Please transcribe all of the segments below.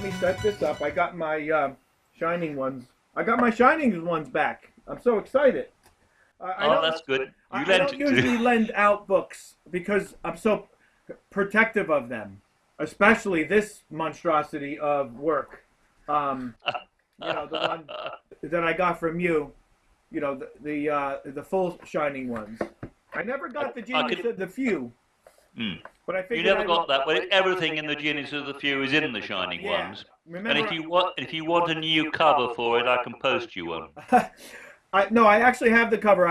me set this up. I got my shining ones. I got my shining ones back. I'm so excited. I Oh, don't. that's good. You I lent don't it to. usually lend out books because I'm so protective of them, especially this monstrosity of work. Um, the one that I got from you. The full shining ones. I never got the I genius could. of the few, Mm. but I You figured never I would. got that. Well, everything in the Genius of the Few is in the Shining Yeah. Ones. And Remember, if you want a new cover for it, I can post you one. I actually have the cover.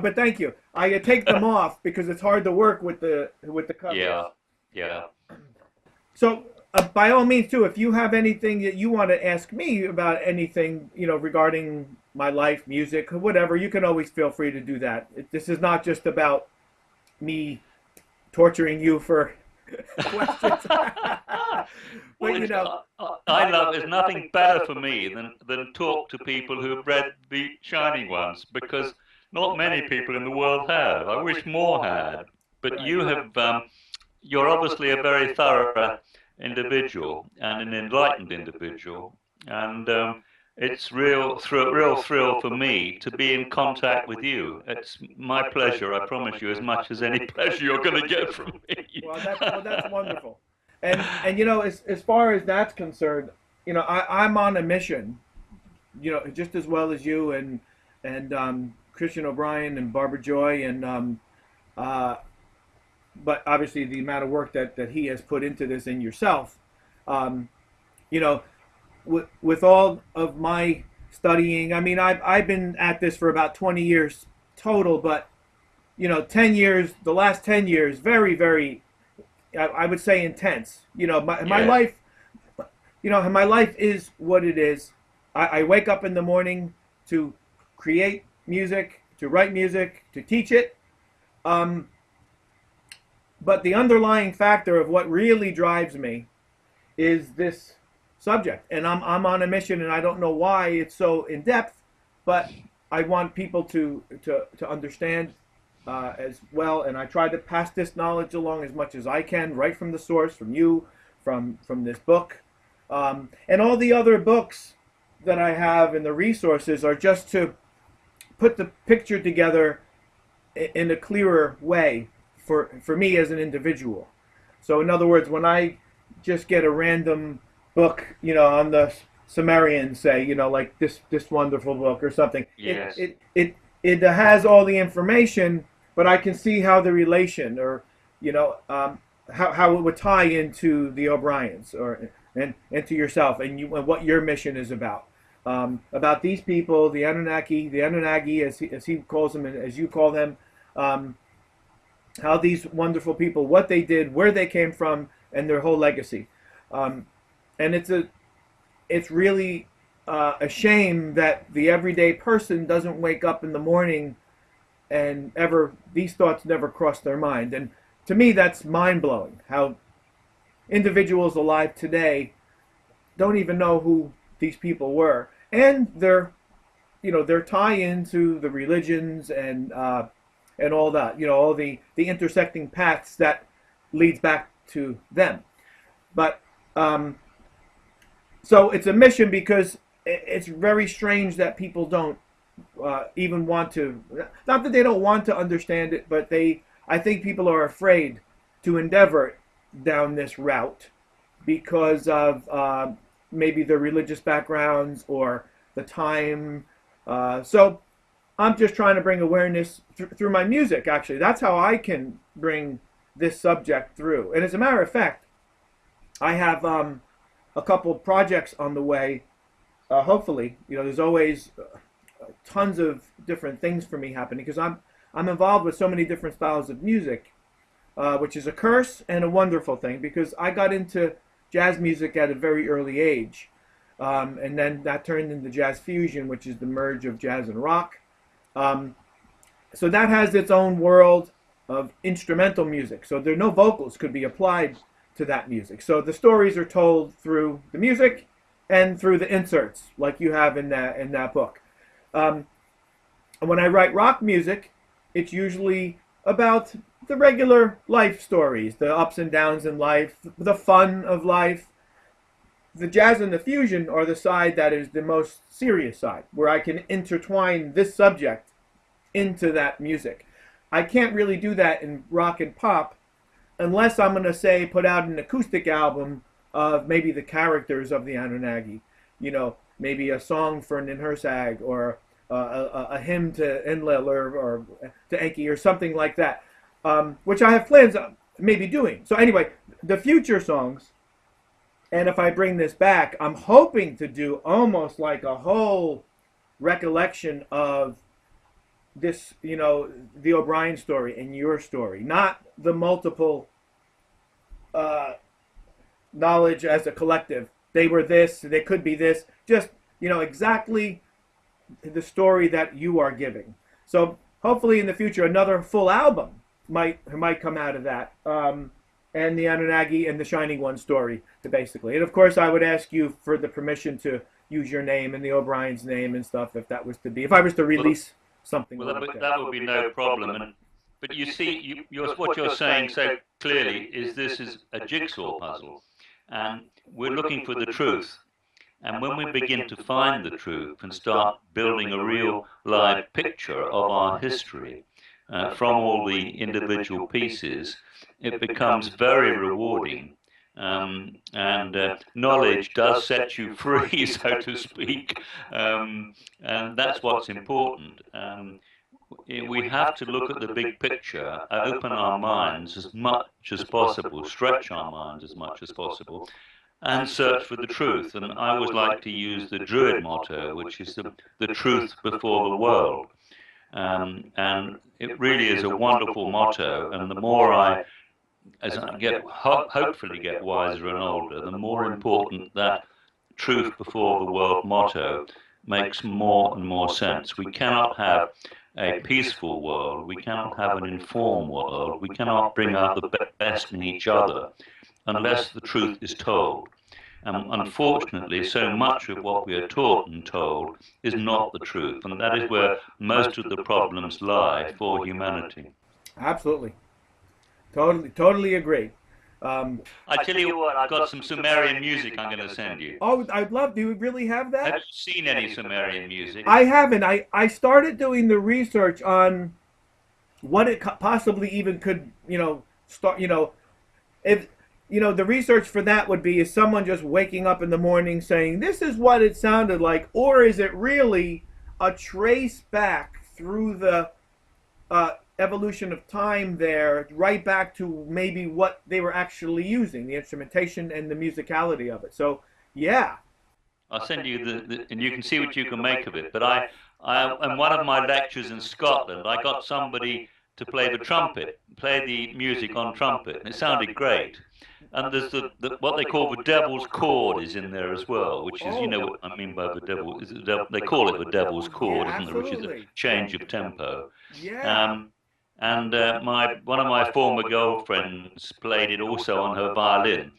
But thank you. I take them off because it's hard to work with the covers. Yeah, yeah. So, by all means, too, if you have anything that you want to ask me about anything, regarding my life, music, whatever, you can always feel free to do that. This is not just about me torturing you for questions. Well, But I love. There's nothing better for me than talk to people who have read the Shining Ones because not many people in the world have. I wish more had, but right. you have. You're obviously a very thorough individual and an enlightened individual, and it's real thrill for me to be in contact with you. It's my pleasure, I promise you, as much as any pleasure you're going to get from me. That's wonderful. And as far as that's concerned, I'm on a mission. Just as well as you and Christian O'Brien and Barbara Joy uh, but obviously the amount of work that he has put into this and yourself. Um, you know, with all of my studying, I mean, I've been at this for about 20 years total, but 10 years, the last 10 years, very, very, I would say intense. My Yes. life, my life is what it is. I wake up in the morning to create music, to write music, to teach it. Um, but the underlying factor of what really drives me is this subject, and I'm on a mission, and I don't know why it's so in depth, but I want people to understand as well, and I try to pass this knowledge along as much as I can, right from the source, from you, from this book, and all the other books that I have and the resources are just to put the picture together in a clearer way for me as an individual. So in other words, when I just get a random book, on the Sumerian, say, like this wonderful book or something, Yes. it has all the information, but I can see how the relation or how it would tie into the O'Briens and to yourself and what your mission is about these people, the Anunnaki as he calls them and as you call them, how these wonderful people, what they did, where they came from, and their whole legacy. And it's really a shame that the everyday person doesn't wake up in the morning and these thoughts never cross their mind. And to me, that's mind blowing. How individuals alive today don't even know who these people were, and their tie into the religions and all that. All the intersecting paths that leads back to them. But so it's a mission because it's very strange that people don't even want to. Not that they don't want to understand it, but I think people are afraid to endeavor down this route because of maybe their religious backgrounds or the time. So I'm just trying to bring awareness through my music. Actually, that's how I can bring this subject through. And as a matter of fact, I have a couple projects on the way. Hopefully, there's always tons of different things for me happening because I'm involved with so many different styles of music, which is a curse and a wonderful thing because I got into jazz music at a very early age, and then that turned into jazz fusion, which is the merge of jazz and rock. So that has its own world of instrumental music. So no vocals could be applied to that music. So the stories are told through the music and through the inserts, like you have in that book. When I write rock music, it's usually about the regular life stories, the ups and downs in life, the fun of life, the jazz and the fusion are the side that is the most serious side, where I can intertwine this subject into that music. I can't really do that in rock and pop unless I'm going to say put out an acoustic album of maybe the characters of the Anunnaki, maybe a song for Ninhursag, or a hymn to Enlil, or to Enki, or something like that, which I have plans on maybe doing. So anyway, the future songs, and if I bring this back, I'm hoping to do almost like a whole recollection of this, the O'Brien story and your story, not the multiple knowledge as a collective. They were this, they could be this, just, exactly the story that you are giving. So hopefully in the future, another full album might come out of that. And the Anunnaki and the Shining One story, basically. And of course, I would ask you for the permission to use your name and the O'Brien's name and stuff, if I was to release something. Well, that would be no problem. But you see, what you're saying so clearly is this is a jigsaw puzzle, and we're looking for the truth. And when we begin to find the truth and start building a real live picture of our history from all the individual pieces, it becomes very rewarding. Knowledge does set you free, so to speak, and that's what's important. We have to look at the big picture, open our minds as much as possible, stretch our minds as much as possible, and search for the truth. And I always like to use the Druid motto, which is the truth before the world. And it really is a wonderful motto, and the more as I hopefully get wiser and older, the more important that truth before the world motto makes more and more sense. We cannot have a peaceful world, we cannot have an informed world, we cannot bring out the best in each other unless the truth is told. Unfortunately, so much of what we are taught and told is not the truth, and that is where most of the problems lie for humanity. Absolutely. Totally agree. I tell you what, I've got some Sumerian music I'm going to send you. Oh, I'd love. Do you really have that? Have you seen any Sumerian music? I haven't. I started doing the research on what it possibly even could, start. If the research for that would be, is someone just waking up in the morning saying this is what it sounded like, or is it really a trace back through the evolution of time there, right back to maybe what they were actually using, the instrumentation and the musicality of it. So, yeah. I'll send you and you can see what you can make of it. But in one of my lectures in Scotland, I got somebody to play the trumpet, play the music on trumpet, and it sounded great. And there's what they call the devil's chord is in there as well, which is, what I mean by the devil. They call it the devil's chord, isn't it? Which is a change of tempo. Yeah. One of my former girlfriends played it also on her violin.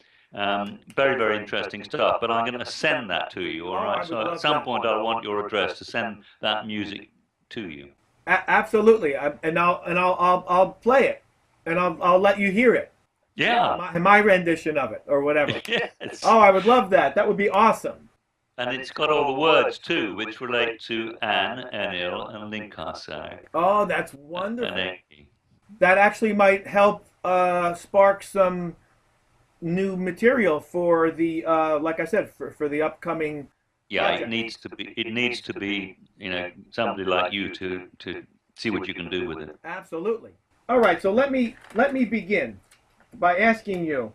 Very, very interesting stuff. But I'm going to send that to you, all right? So at some point, I want your address to send that music to you. Absolutely, and I'll play it, and I'll let you hear it. Yeah. My rendition of it, or whatever. Yes. Oh, I would love that. That would be awesome. And it's got all the words too, which relate to An, Enil, and Linkarsag. Oh, that's wonderful. That actually might help spark some new material for the, like I said, for the upcoming. Yeah, project. It needs to be, somebody like you to see what you can do with it. Absolutely. All right, so let me begin by asking you.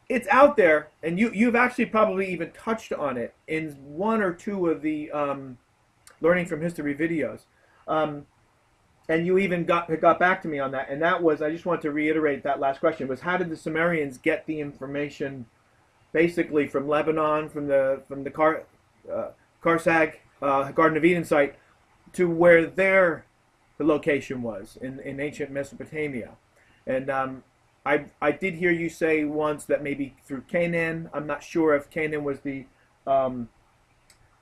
It's out there, and you've actually probably even touched on it in one or two of the Learning from History videos. And you even got back to me on that, and that was, I just want to reiterate that last question, was how did the Sumerians get the information basically from Lebanon, from the Karsag, Garden of Eden site, to where the location was in ancient Mesopotamia? And I did hear you say once that maybe through Canaan. I'm not sure if Canaan was the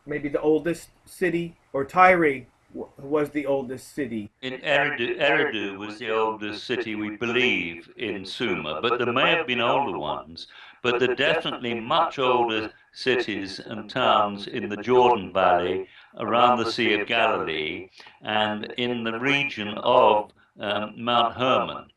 maybe the oldest city, or Tyre was the oldest city. Eridu was the oldest city, we believe, in Sumer, but there may have been older ones. But there are definitely much older cities and towns in the Jordan Valley, around the Sea of Galilee, and in the region of Mount Hermon.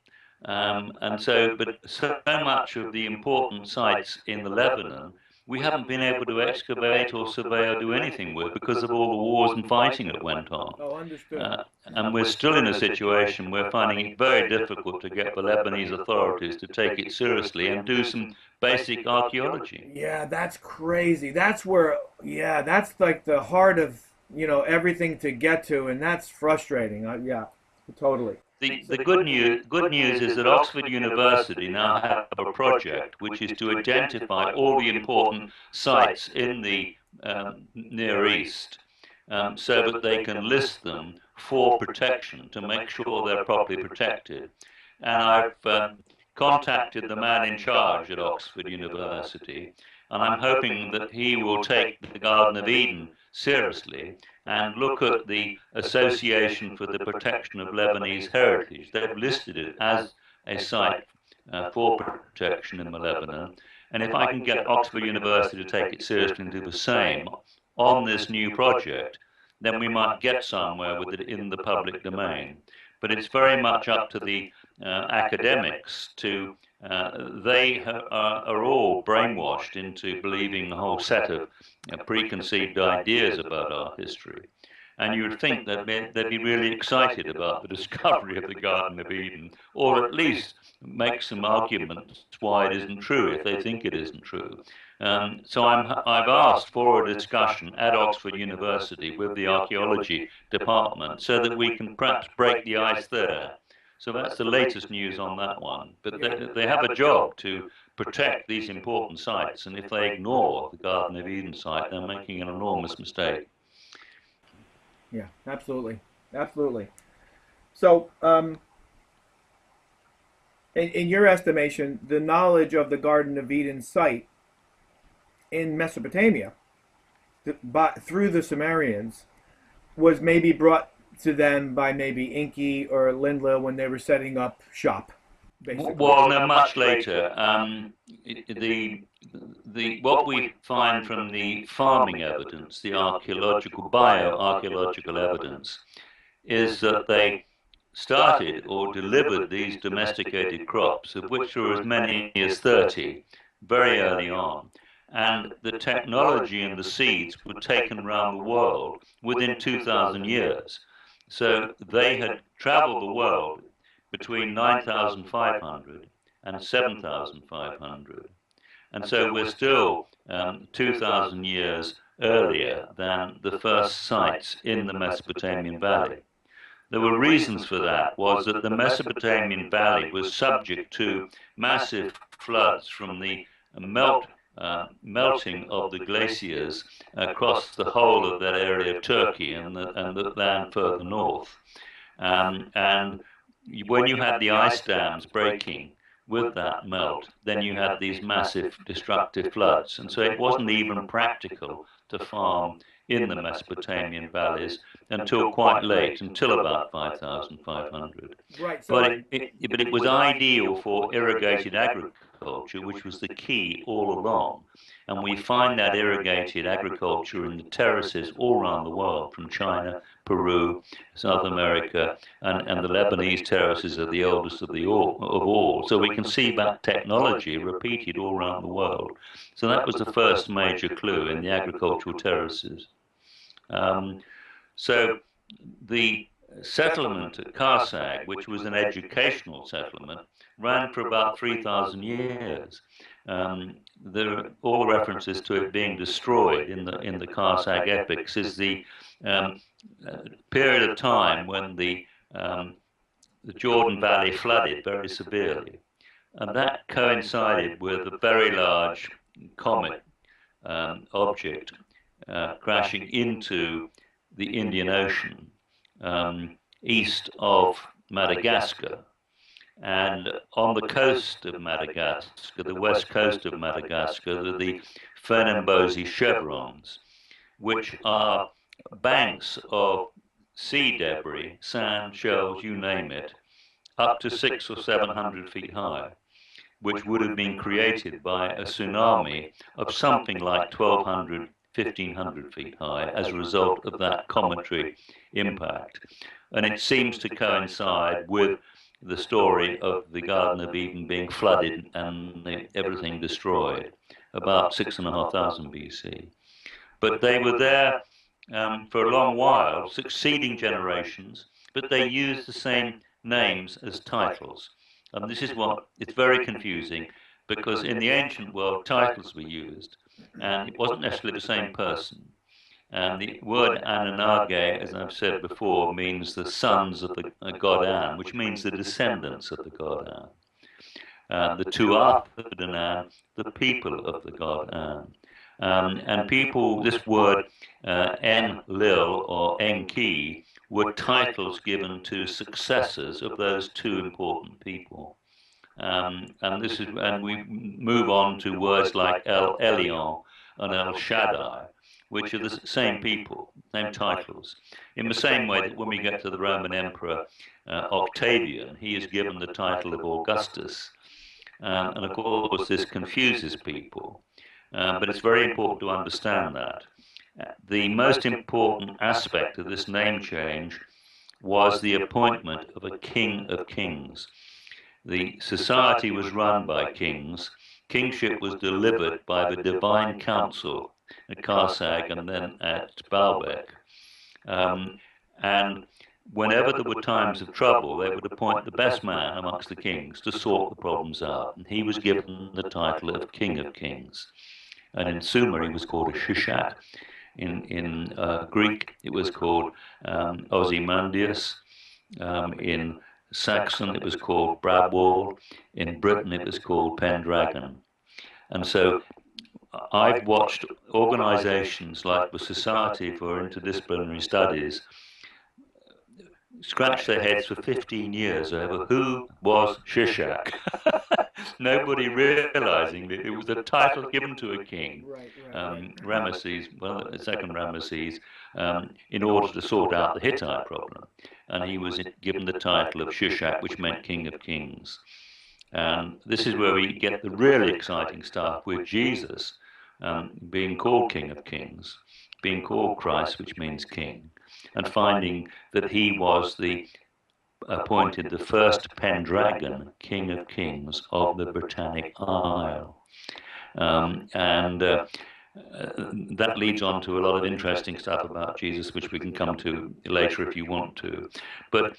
But so much of the important sites in the Lebanon we haven't been able to excavate or survey or do anything with because of all the wars and fighting that went on. Oh, understood. And we're still in a situation where finding it very difficult to get the Lebanese authorities to take it seriously and do some basic archaeology. Yeah, that's crazy. That's where, yeah, that's like the heart of, everything to get to, and that's frustrating. Yeah, totally. The good news is that Oxford University now have a project which is to identify all the important sites in the Near East so that they can list them for protection to make sure they're properly protected. And I've contacted the man in charge at Oxford University, and I'm hoping that he will take the Garden of Eden seriously and look at the Association for the Protection of Lebanese Heritage. They've listed it as a site for protection in the Lebanon. And if I can get Oxford University to take it seriously and do the same on this new project, then we might get somewhere with it in the public domain. But it's very much up to the academics to, they are all brainwashed into believing a whole set of preconceived ideas about our history. And you would think that they'd be really excited about the discovery of the Garden of Eden, or at least make some arguments why it isn't true if they think it isn't true. So I've asked for a discussion at Oxford University with the archaeology department so that we can perhaps break the ice there. So that's the latest news on that one. But they have a job to protect these important sites, and if they ignore the Garden of Eden site, they're making an enormous mistake. Yeah, absolutely. Absolutely. So, in your estimation, the knowledge of the Garden of Eden site in Mesopotamia through the Sumerians was maybe brought to them by maybe Enki or Lindla when they were setting up shop, basically. Well, no, much later. What we find from the farming evidence, the bioarchaeological evidence, is that they started or delivered these domesticated crops, of which there were as many as 30, very early on. And the technology and the seeds were taken around the world within 2,000 years. So they had traveled the world between 9,500 and 7,500. And so we're still 2,000 years earlier than the first sites in the Mesopotamian Valley. There were reasons for that. Was that the Mesopotamian Valley was subject to massive floods from the melting of the glaciers across the whole of that area of Turkey and the land further north. And when you had the ice dams breaking with that melt, then you had these massive destructive floods. And so it wasn't even practical to farm in the Mesopotamian valleys until quite late, until about 5,500. Right. So but it was ideal for irrigated agriculture, which was the key all along. And we find that irrigated agriculture in the terraces all around the world, from China, Peru, South America, and the Lebanese terraces are the oldest of all. So we can see that technology repeated all around the world. So that was the first major clue in the agricultural terraces. So the settlement at Karsag, which was an educational settlement, ran for about 3,000 years. All references to it being destroyed in the Karsag epics is the period of time when the Jordan Valley flooded very severely, and that coincided with a very large comet object crashing into the Indian Ocean east of Madagascar. And on the coast of Madagascar, the west coast of Madagascar, are the Fernambosi chevrons, which are banks of sea debris, sand, shells, you name it, up to 600 or 700 feet high, which would have been created by a tsunami of something like 1,200, 1,500 feet high as a result of that cometary impact. And it seems to coincide with the story of the Garden of Eden being flooded and everything destroyed, about 6,500 BC. But they were there for a long while, succeeding generations, but they used the same names as titles. And this is what, it's very confusing, because in the ancient world, titles were used, and it wasn't necessarily the same person. And the word Anunnaki, as I've said before, means the sons of the god An, which means the descendants of the god An. The Tuatha, the people of the god An. And people, this word Enlil or Enki, were titles given to successors of those two important people. And we move on to words like El Elyon and El Shaddai, which are the same people, same titles. In the same way that when we get to the Roman Emperor Octavian, he is given the title of Augustus. And of course, this confuses people. But it's very important to understand that. The most important aspect of this name change was the appointment of a king of kings. The society was run by kings. Kingship was delivered by the divine council at Karsag and then at Baalbek. And whenever there were times of trouble, they would appoint the best man amongst the kings to sort the problems out. And he was given the title of King of Kings. And in Sumer, he was called a Shishak. In Greek, it was called Ozymandias. In Saxon, it was called Bradwall. In Britain, it was called Pendragon. And so I've watched organizations like the Society for Interdisciplinary Studies scratch their heads for 15 years over who was Shishak. Nobody realizing that it was a title given to a king, Ramesses, well, the second Ramesses, in order to sort out the Hittite problem. And he was given the title of Shishak, which meant King of Kings. And this is where we get the really exciting stuff with Jesus being called King of Kings, being called Christ, which means King, and finding that he was appointed the first Pendragon, King of Kings of the Britannic Isle. That leads on to a lot of interesting stuff about Jesus, which we can come to later if you want to. But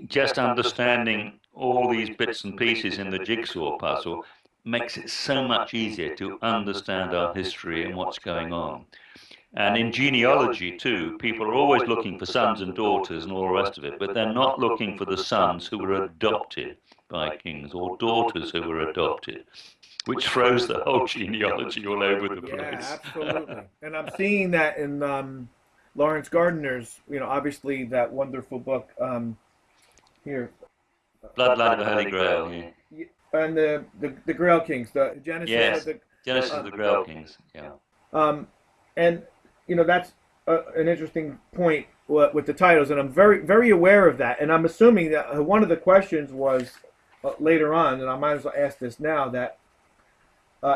just understanding all these bits and pieces in the jigsaw puzzle makes it so much easier to understand our history and what's going on. And in genealogy, too, people are always looking for sons and daughters and all the rest of it, but they're not looking for the sons who were adopted by kings or daughters who were adopted, which throws the whole genealogy all over the place. Yeah, absolutely. And I'm seeing that in Lawrence Gardner's, obviously that wonderful book here. Bloodline of the Holy Grail, yeah. And the Grail Kings, the Genesis of the... Genesis of the Grail Kings, yeah. And that's an interesting point with the titles, and I'm very, very aware of that. And I'm assuming that one of the questions was later on, and I might as well ask this now, that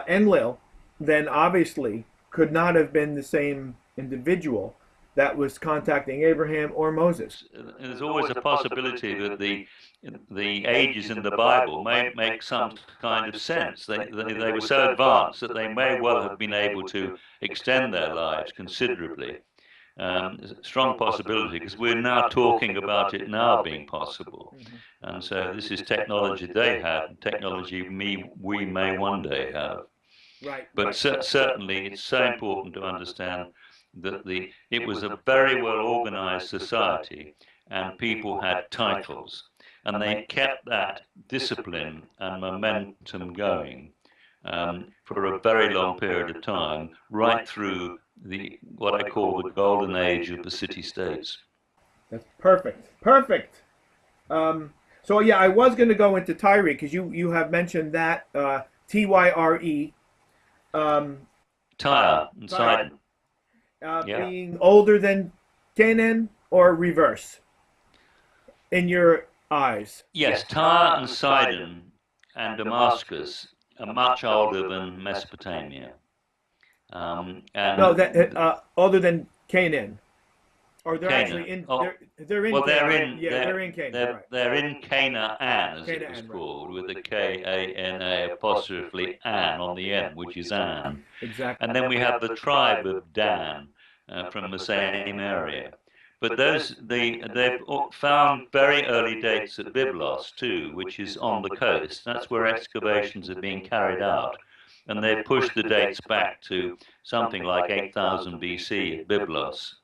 Enlil then obviously could not have been the same individual that was contacting Abraham or Moses. There's always a possibility that the ages in the Bible may make some kind of sense. They were so advanced that they may well have been able to extend their lives considerably. Strong possibility, because we're now talking about it now being possible. And so this is technology they had, technology we may one day have. Right. But certainly it's so important to understand that it was a very well organized society, and people had titles, and they kept that discipline and momentum going for a very long period of time, right through what I call the golden age of the city-states. That's perfect. Perfect. So yeah, I was going to go into Tyre because you have mentioned that Tyre. Tyre and Sidon. Being older than Canaan, or reverse in your eyes? Yes, Tyre and Sidon and Damascus are much older than Mesopotamia. No, And that other than Canaan, or they're Canaan. actually in. Oh, They're in well, Canaan, right? Yeah, they're in Canaan, right? they're in Canaan, as it was Canaan, right? called, with a Kana apostrophe an on the end, which is An. Exactly. And then we have the tribe of Dan from the same area. But they've found very early dates at Byblos too, which is on the coast. That's where excavations are being carried out. And they've pushed the dates back to something like 8000 BC at Byblos.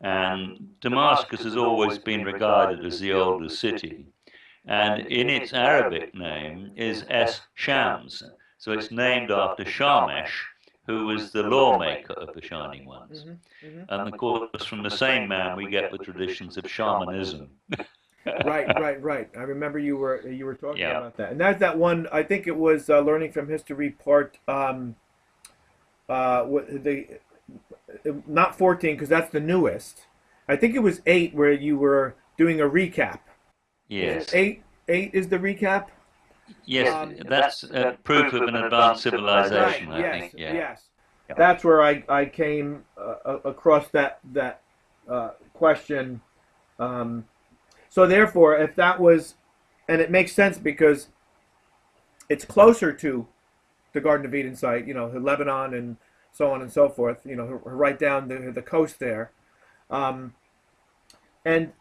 And Damascus has always been regarded as the oldest city. And in its Arabic name is Es-Shams. So it's named after Shamesh, who was the lawmaker of the Shining Ones. And of course, from the same man, we get the traditions of shamanism. Right. I remember you were talking Yeah. about that, and that's that one. I think it was learning from history part. The not 14 because that's the newest. I think it was 8 where you were doing a recap. Yes. 8 is the recap. Yes, that's proof of an advanced civilization, Right. I think. Yeah. Yes. That's where I came across that question. So therefore, if that was, and it makes sense because it's closer to the Garden of Eden site, Lebanon and so on and so forth, right down the coast there. And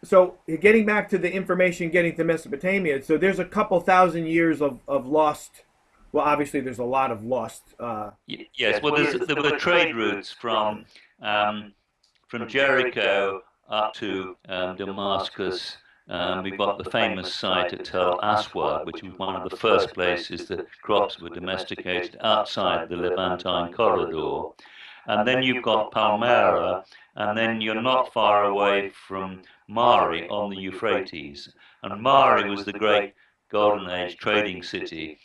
so getting back to the information getting to Mesopotamia, so there's a couple thousand years of lost, well, obviously there's a lot of lost. Yes, well, there were trade routes from Jericho up to Damascus. We've got the famous site at Tel Aswad, which was one of the first places that crops were domesticated outside the Levantine corridor. And then you've got Palmyra, and then you're not far away from Mari on the Euphrates. And Mari was the great Golden Age trading city,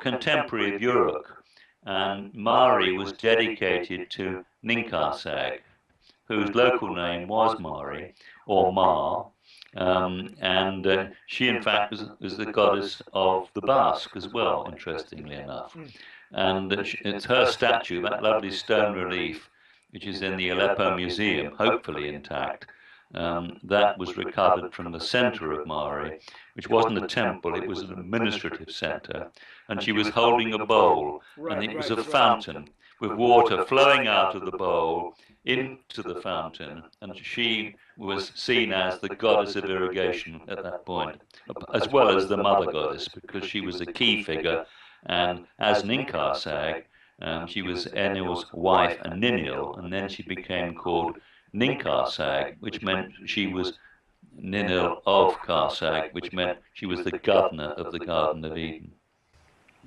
contemporary of Uruk. And Mari was dedicated to Ninkarsag, whose local name was Mari, or Ma, and she in fact was the goddess of the Basque as well, interestingly enough. And it's her statue, that lovely stone relief, which is in the Aleppo Museum, hopefully intact, that was recovered from the center of Mari, which wasn't a temple, it was an administrative center, and she was holding a bowl, and it was a fountain with water flowing out of the bowl into the fountain, and she was seen as the goddess of irrigation at that point, as well as the mother goddess, because she was a key figure, and as Ninkarsag, she was Enlil's wife and Ninil, and then she became called Ninkarsag, which meant she was Ninil of Karsag, which meant she was the governor of the Garden of Eden.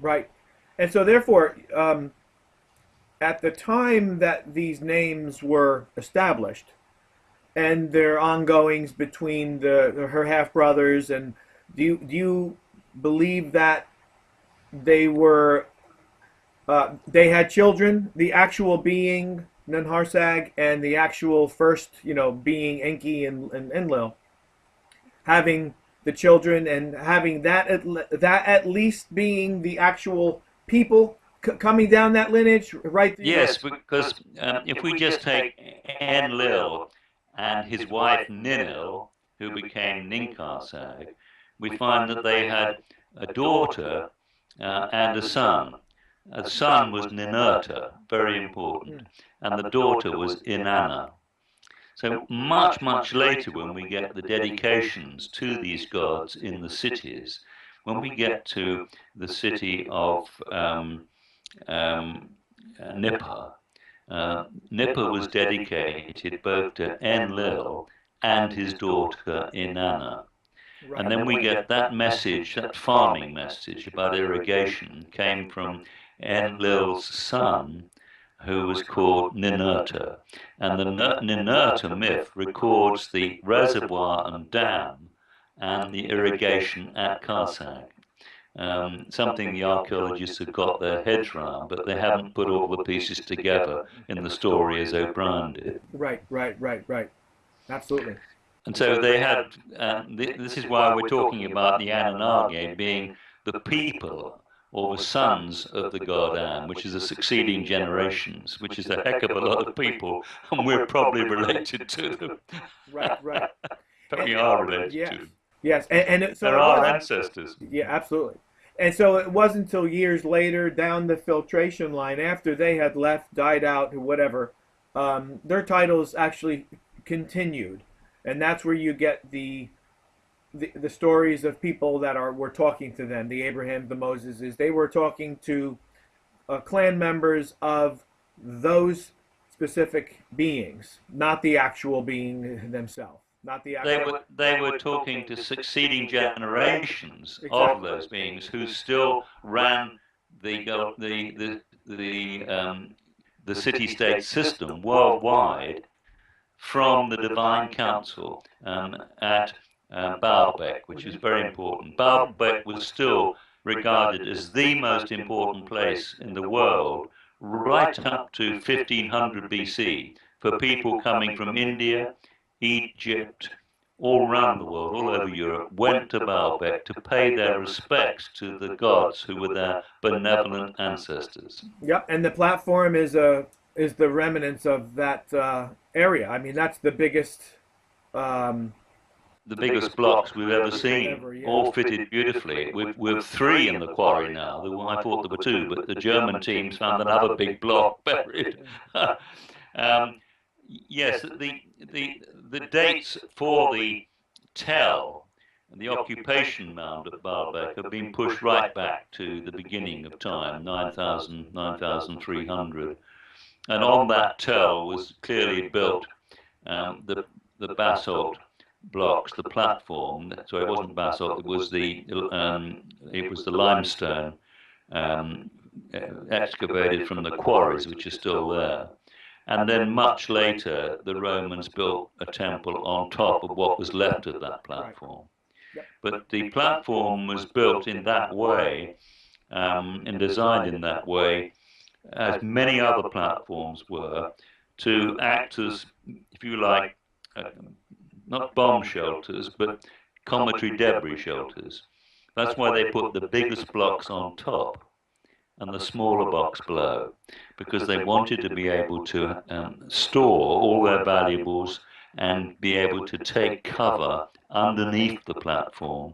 Right. And so therefore, at the time that these names were established, and their ongoings between her half brothers, and do you believe that they were they had children, the actual being Nanharsag and the actual first being Enki and Enlil, having the children and having that at least being the actual people coming down that lineage, right? Yes, because if we just take Enlil and his wife Ninil, who became Ninkarsag, we find that they had a daughter and a son. The son was Ninurta, very important, and the daughter was Inanna. So much, much later, when we get the dedications to these gods in the cities, when we get to the city of Nippur, Nippur was dedicated both to Enlil and his daughter Inanna. And then we get that message, that farming message about irrigation, came from Enlil's son, who was called Ninurta. And the Ninurta myth records the reservoir and dam and the irrigation at Karsag. Something the archaeologists have got their heads around, but they haven't put all the pieces together in the story as O'Brien did. Right. Absolutely. And so they had, this is why we're talking about the Anunnaki being the people or the sons of the god An, which is the succeeding generations, which is a heck of a lot of people, and we're probably related to them. Right, right. But we are related Yes, to them. yes, so They're it our wasn't. ancestors. Yeah, absolutely. And so it wasn't until years later, down the filtration line, after they had left, died out, or whatever, their titles actually continued, and that's where you get the stories of people that were talking to them, the Abraham, the Moseses. They were talking to clan members of those specific beings, not the actual being themselves, not the actual. They were talking to succeeding generations of Exactly. those beings who still ran the the city-state system worldwide from the divine council at Baalbek, which is very important. Baalbek was still regarded as the most important place in the world right up to 1500 BC for people coming from India, Egypt, all around the world, all over Europe, went to Baalbek to pay their respects to the gods who were their benevolent ancestors. Yep, and the platform is the remnants of that area. I mean, that's the biggest. Um, The biggest blocks we've ever ever, seen, yeah. all fitted beautifully. We've three in the quarry now. I thought there were two, but the German teams found another big block buried. Yes, the dates for the tell and the occupation mound at Baalbek have been pushed right back to the beginning of time, 9,000, 9,300. And on that tell was clearly built the basalt blocks, the platform. So it wasn't basalt; it was the limestone um, excavated from the quarries, which are still there. And then much later, the Romans built a temple on top of what was left of that platform. But the platform was built in that way and designed in that way, as many other platforms were, to act as, if you like, uh, not bomb shelters, but cometary debris shelters. That's why they put the biggest blocks on top and the smaller blocks below, because they wanted to be able to store all their valuables and be able to take cover underneath the platform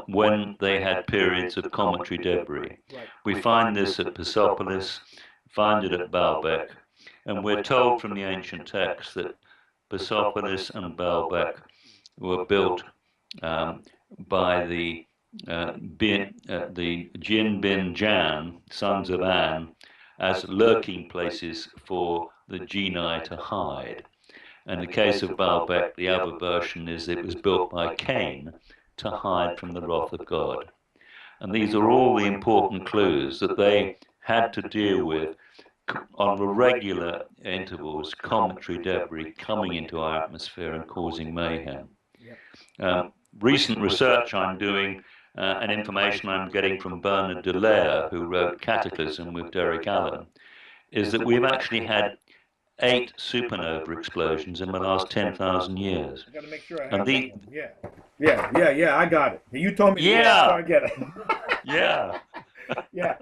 when they had periods of cometary debris. We find this at Persepolis, find it at Baalbek, and we're told from the ancient texts that Persepolis and Baalbek were built by the Jin bin Jan, sons of An, as lurking places for the genii to hide. In the case of Baalbek, the other version is it was built by Cain to hide from the wrath of God. And these are all the important clues that they had to deal with on regular intervals, cometary debris coming into our atmosphere and causing mayhem. Recent research I'm doing and information I'm getting from Bernard de Laer, who wrote Cataclysm with Derek Allen, is that we've actually had 8 supernova explosions in the last 10,000 years. I gotta make sure I And have that one. Yeah. I got it. You told me. Yeah. So I get it. Yeah. Yeah.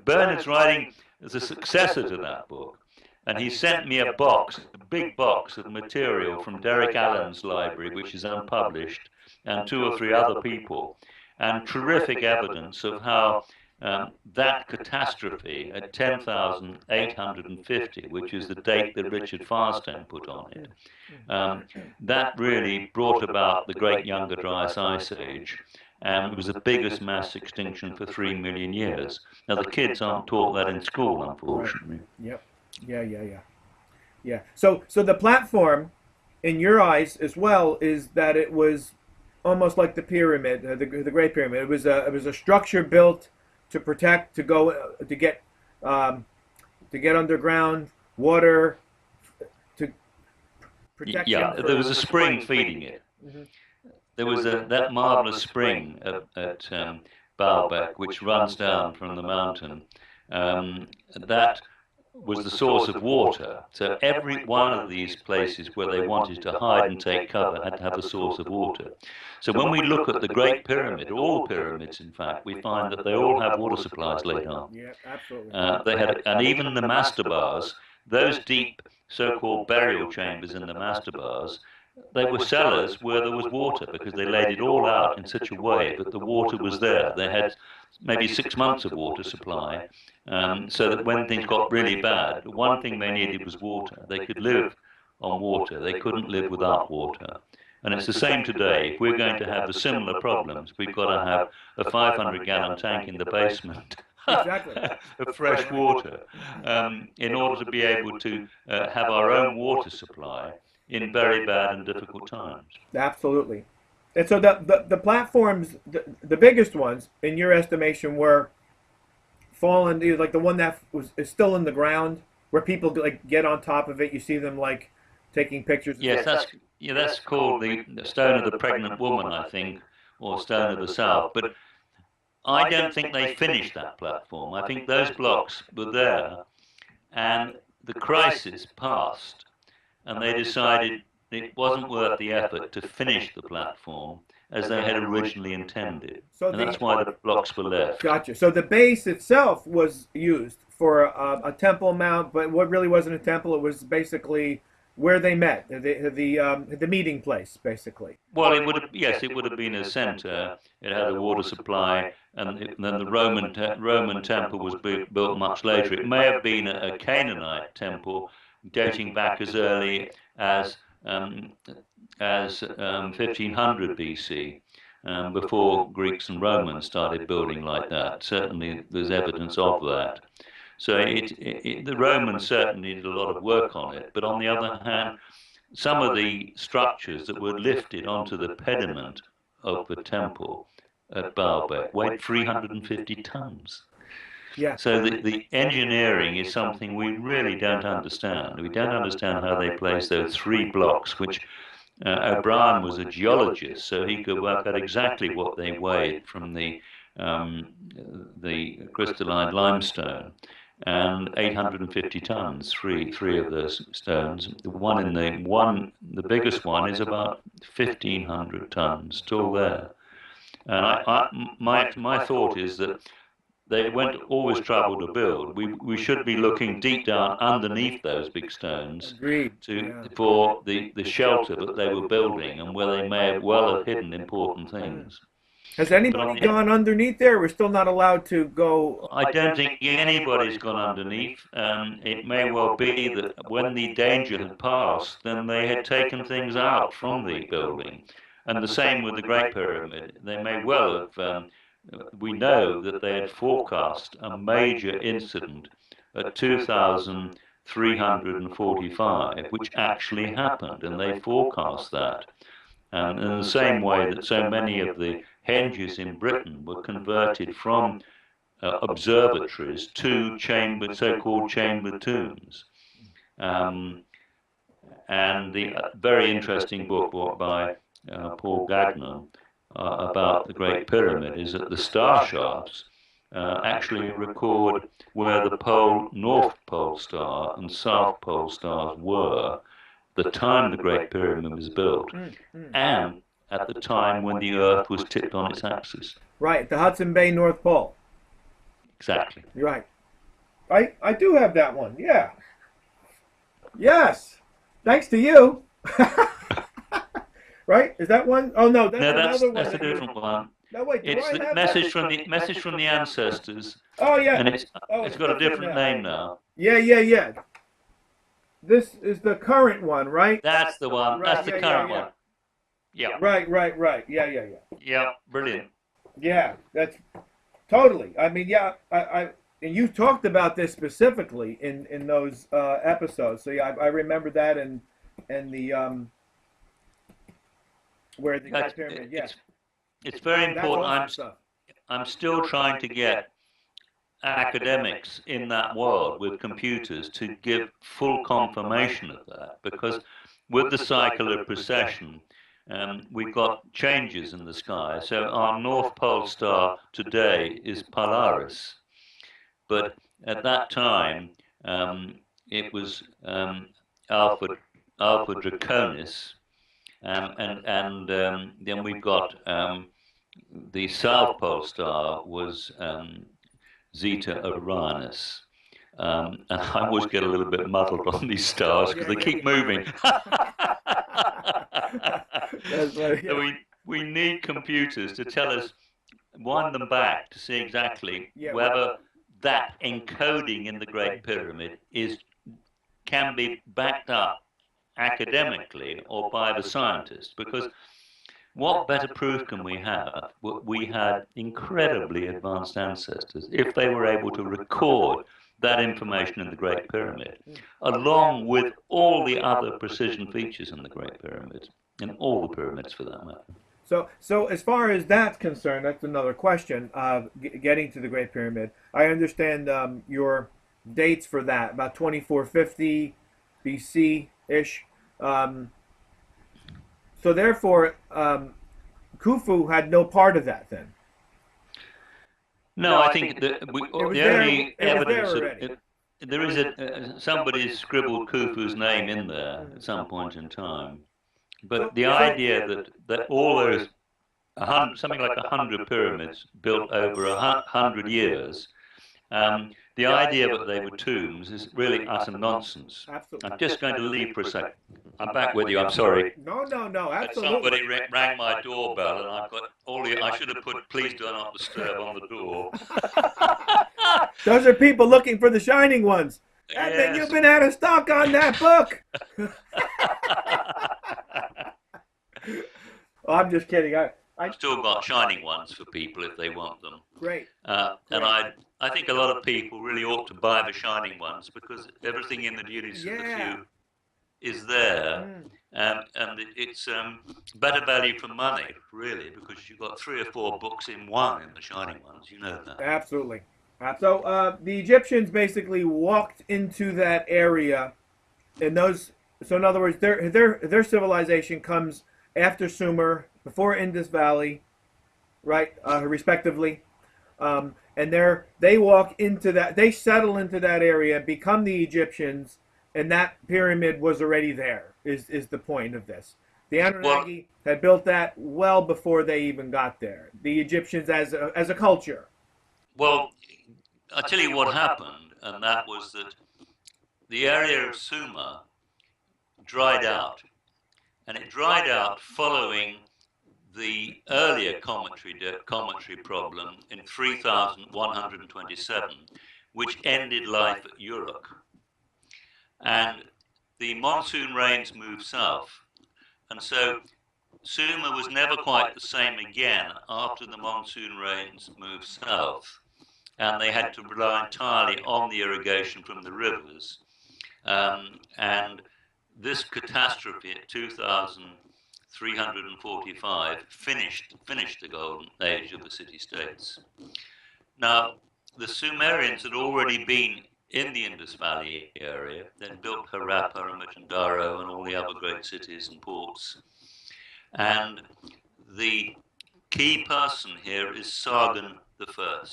Bernard's writing as a successor to that book, and he sent me a box, a big box of material from Derek Allen's library, which is unpublished, and 2 or 3 other people, and terrific evidence of how that catastrophe at 10,850, which is the date that Richard Firestone put on it, that really brought about the Great Younger Dryas Ice Age. It was the biggest mass extinction for 3 million years. Now, the kids aren't taught that in school, unfortunately. Yep. Yeah. So the platform, in your eyes as well, is that it was almost like the pyramid, the Great Pyramid. It was a structure built to protect, to get underground water, to protect. Yeah, there was a spring feeding it. Mm-hmm. There was that marvelous spring at Baalbek, which runs down from the mountain. That was the source of water. So every one of these places where they wanted to hide and take cover had to have a source of water. So when we look at the Great Pyramid, all pyramids in fact, we find that they all have water supplies laid on. Yeah, absolutely. They had, and even the mastabars, those deep so-called burial chambers in the mastabars, they were cellars where there was water because they laid it all out in such a way that the water was there. They had maybe 6 months of water supply, so that when things got really bad, the one thing they needed was water. They could live on water. They couldn't live without water. And it's the same today. If we're going to have the similar problems, we've got to have a 500-gallon tank in the basement Exactly. of fresh water in order to be able to have our own water supply in very bad and difficult times. Absolutely. And so the platforms, the biggest ones, in your estimation, were fallen, like the one that is still in the ground, where people like get on top of it. You see them like taking pictures. Yes, that's called the Stone of the Pregnant Woman, I think, or Stone of the South. But I don't think they finished that platform. I think those blocks were there, and the crisis passed, and they decided it wasn't worth the effort to finish the platform as they had originally intended. So and that's why the blocks were left. Gotcha. So the base itself was used for a temple mount, but what really wasn't a temple, it was basically where they met, the meeting place, basically. Well, it would have, yes, it would have been a center. It had a water supply, and then the Roman temple was built much later. It may have been a Canaanite temple dating back as early as 1500 BC, before Greeks and Romans started building like that. Certainly, there's evidence of that. So the Romans certainly did a lot of work on it, but on the other hand, some of the structures that were lifted onto the pediment of the temple at Baalbek weighed 350 tons. Yeah. So the engineering is something we really don't understand. We don't understand how they placed those 3 blocks, which O'Brien was a geologist, so he could work out exactly what they weighed from the crystalline limestone. And 850 tons, three of those stones. The biggest one is about 1,500 tons, still there. And my thought is that they went always trouble to build. We should be looking deep down underneath those big stones for the shelter that they were building and where they may well have hidden important things. Has anybody gone underneath there? We're still not allowed to go. I don't think anybody's gone underneath. It may well be that when the danger had passed, then they had taken things out from the building. And the same with the Great Pyramid. They may well have, we know that they had forecast a major incident at 2345, which actually happened, and they forecast that. And in the same way that so many of the henges in Britain were converted from observatories to so-called chamber tombs. And the very interesting book by Paul Gagnon about the Great Pyramid is that the star shafts actually record where the North Pole star and South Pole stars were the time the Great Pyramid was built, and at the time when the Earth was tipped on its axis. Right, the Hudson Bay North Pole. Exactly. You're right. I do have that one, yeah. Yes, thanks to you. Right? Is that one? Oh no, that's another one. That's a different one. No, wait, it's the message from the ancestors. Oh yeah. And it's got a different name now. Yeah. This is the current one, right? That's the one. Right, that's the current one. Yeah. Right. Yeah. Yeah, brilliant. Yeah, that's totally. I mean, yeah, I and you talked about this specifically in those episodes. So yeah, I remember that and the where the Great Pyramid. Yeah. It's very important. Awesome I'm still trying to get academics in that world with computers to give full confirmation of that, because with the cycle of precession, we've got changes in the sky. So our North Pole star today is Polaris, but at that time It was Alpha Draconis, then we've got the South Pole star was Zeta Orionis. And I always get a little bit muddled on these stars because they keep moving. That's right, So yeah. we need computers to tell us, wind them back to see exactly Yeah, whether that encoding in the Great Pyramid can be backed up academically or by the scientists. Because what better proof can we have? We had incredibly advanced ancestors if they were able to record that information in the Great Pyramid, along with all the other precision features in the Great Pyramid, and all the pyramids for that matter. So as far as that's concerned, that's another question. Getting to the Great Pyramid, I understand your dates for that about 2450 BC ish. So therefore, Khufu had no part of that then. No, I think that the only evidence there is somebody scribbled Khufu's name in there at some point in time, but the idea that all those something like 100 pyramids built over 100 years. The idea that they were tombs is really utter nonsense. Absolutely. I'm just going to leave for a second. I'm back with you, I'm sorry. No, absolutely. Somebody rang my doorbell and I've got I should have put please do not disturb on the door. Those are people looking for the shining ones. Edmund, Yes. you've been out of stock on that book. Oh, I'm just kidding. I've still got shining ones for people if they want them. Great. And I think a lot of people really ought to buy the shining ones because everything in the Duties of the Few is there. And it's better value for money, really, because you've got 3 or 4 books in one in the shining ones. You know that. Absolutely. So the Egyptians basically walked into that area, and those. So in other words, their civilization comes after Sumer, before Indus Valley, right? Respectively, and they walk into that. They settle into that area, become the Egyptians, and that pyramid was already there. Is the point of this? The Anunnaki had built that well before they even got there. The Egyptians as a culture. Well, I'll tell you what happened, and that was that the area of Sumer dried out, and it dried out following the earlier cometry problem in 3127, which ended life at Uruk. And the monsoon rains moved south, and so Sumer was never quite the same again after the monsoon rains moved south, and they had to rely entirely on the irrigation from the rivers. And this catastrophe at 2345 finished the golden age of the city-states. Now, the Sumerians had already been in the Indus Valley area. They'd built Harappa and Mohenjo-daro and all the other great cities and ports. And the key person here is Sargon I.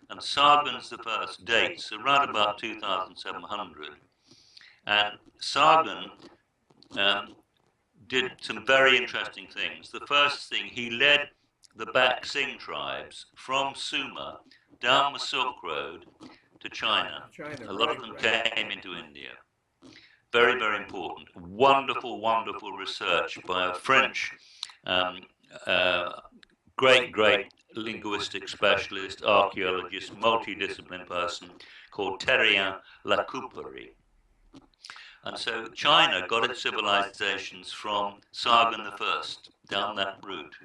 And Sargon I dates around about 2700. And Sargon did some very interesting things. The first thing, he led the Bak-Sing tribes from Sumer down the Silk Road to China. A lot of them came into India. Very, very important. Wonderful, wonderful research by a French great linguistic specialist, archaeologist, multidisciplinary person called Terrien Lacouperie. And so China got its civilizations from Sargon I down that route.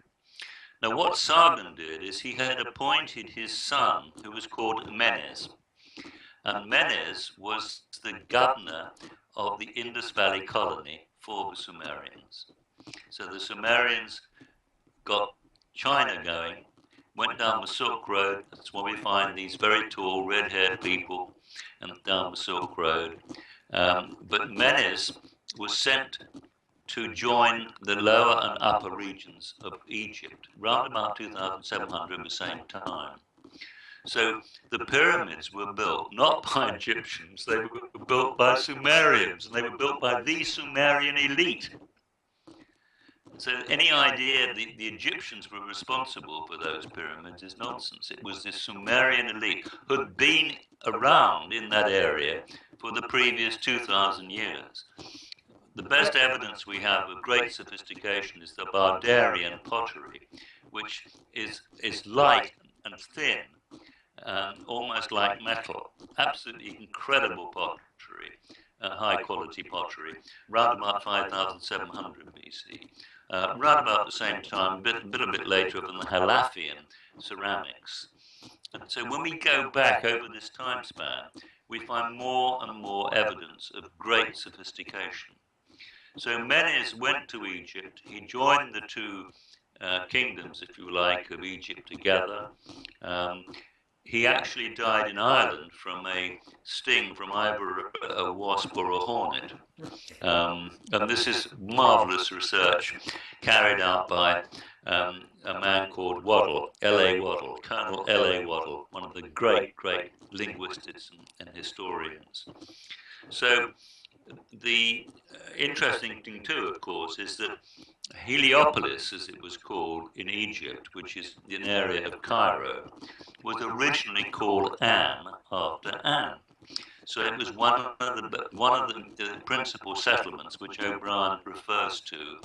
Now what Sargon did is he had appointed his son, who was called Menes. And Menes was the governor of the Indus Valley colony for the Sumerians. So the Sumerians got China going, went down the Silk Road. That's where we find these very tall red-haired people and down the Silk Road. But Menes was sent to join the lower and upper regions of Egypt, round about 2700 at the same time. So the pyramids were built not by Egyptians, they were built by Sumerians, and they were built by the Sumerian elite. So any idea the Egyptians were responsible for those pyramids is nonsense. It was the Sumerian elite who had been around in that area for the previous 2,000 years. The best evidence we have of great sophistication is the Bardarian pottery, which is light and thin, almost like metal. Absolutely incredible pottery, high quality pottery, round about 5,700 BC. Round about the same time, a bit later, than the Halafian ceramics. And so when we go back over this time span, we find more and more evidence of great sophistication. So Menes went to Egypt. He joined the two kingdoms, if you like, of Egypt together. He actually died in Ireland from a sting from either a wasp or a hornet. And this is marvelous research carried out by a man called Waddell, L.A. Waddell, Colonel L.A. Waddell, one of the great linguists and historians. So the interesting thing too, of course, is that Heliopolis, as it was called in Egypt, which is an area of Cairo, was originally called An after An. So it was one of the principal settlements which O'Brien refers to.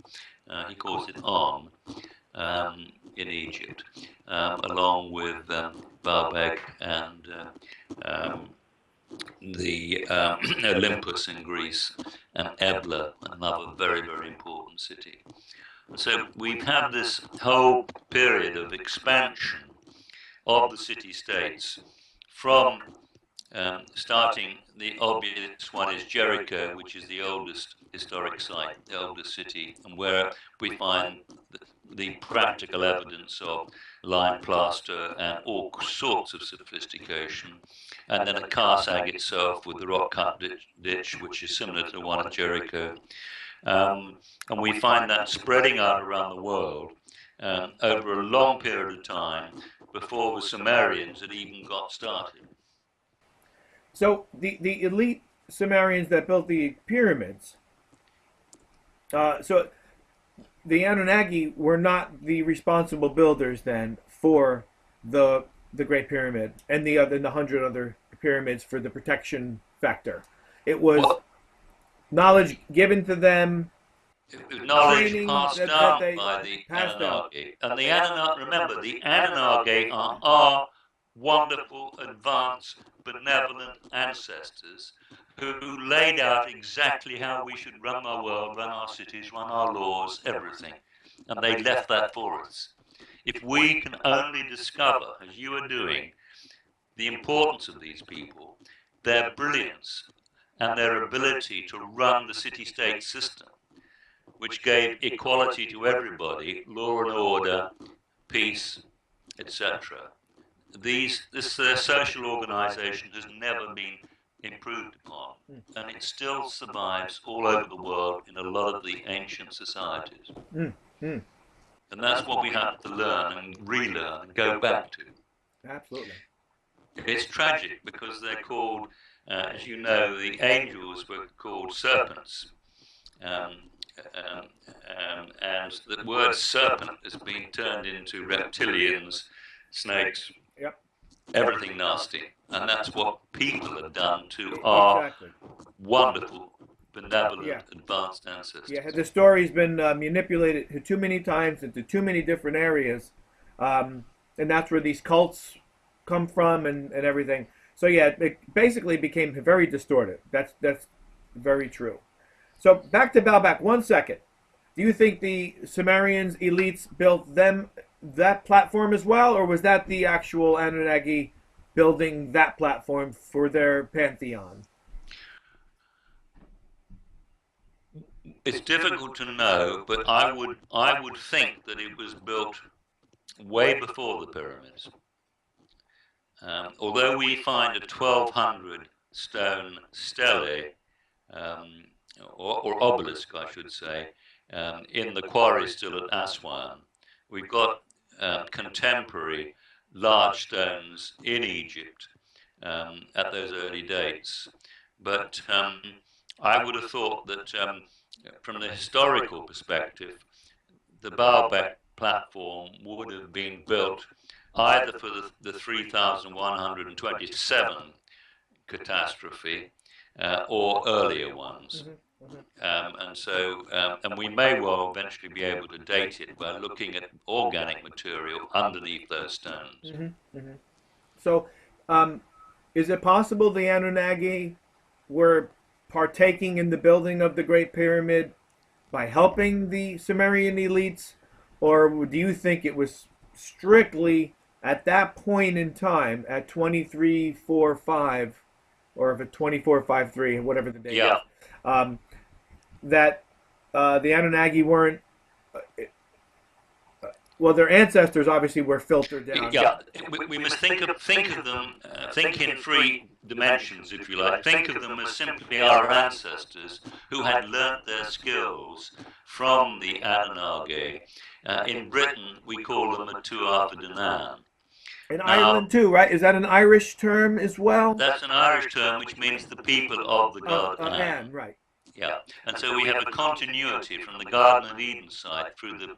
He calls it On in Egypt, along with Baalbek and the Olympus in Greece, and Ebla, another very, very important city. So we've had this whole period of expansion of the city-states from starting, the obvious one is Jericho, which is the oldest historic site, the oldest city, and where we find the practical evidence of lime plaster and all sorts of sophistication. And then at Karsag itself with the rock cut ditch, which is similar to the one at Jericho. And we find that spreading out around the world over a long period of time before the Sumerians had even got started. So the elite Sumerians that built the pyramids, so the Anunnaki were not the responsible builders then for the Great Pyramid and the 100 other pyramids for the protection factor. It was knowledge given to them. Knowledge passed down by the Anunnaki. And the Anunnaki, remember, the Anunnaki are our wonderful, advanced, benevolent ancestors who laid out exactly how we should run our world, run our cities, run our laws, everything. And they left that for us. If we can only discover, as you are doing, the importance of these people, their brilliance, and their ability to run the city-state system, which gave equality to everybody, law and order, peace, etc. This social organization has never been improved upon, and it still survives all over the world in a lot of the ancient societies. And that's what we have to learn and relearn and go back to. Absolutely. It's tragic because they're called, as you know, the angels were called serpents. And the word serpent has been turned into reptilians, snakes, everything nasty. And that's what people have done to our wonderful, benevolent, advanced ancestors. Yeah, the story's been manipulated too many times into too many different areas. And that's where these cults come from and everything. So yeah, it basically became very distorted. That's very true. So back to Baalbek, 1 second. Do you think the Sumerians elites built that platform as well, or was that the actual Anunnaki building that platform for their pantheon? It's difficult to know, but I would think that it was built way before the pyramids. Although we find a 1200 stone stele, or obelisk, I should say, in the quarry still at Aswan, we've got contemporary large stones in Egypt at those early dates. But I would have thought that from the historical perspective, the Baalbek platform would have been built either for the 3127 catastrophe or earlier ones. And we may well eventually be able to date it by looking at organic material underneath those stones. So, is it possible the Anunnaki were partaking in the building of the Great Pyramid by helping the Sumerian elites, or do you think it was strictly at that point in time at 2345, or if it's 2453, whatever the date is, that the Anunnaki weren't? Well, their ancestors obviously were filtered down. Yeah, we must think of them, think in three dimensions, if you like. Think of them as simply our ancestors who had learnt their skills from the Anunnaki. In Britain, we call them a Tuatha De Danann. In Ireland too, right? Is that an Irish term as well? That's an Irish term, which means the people of the god An, right. Yeah, and so we have a continuity from the Garden of Eden site through the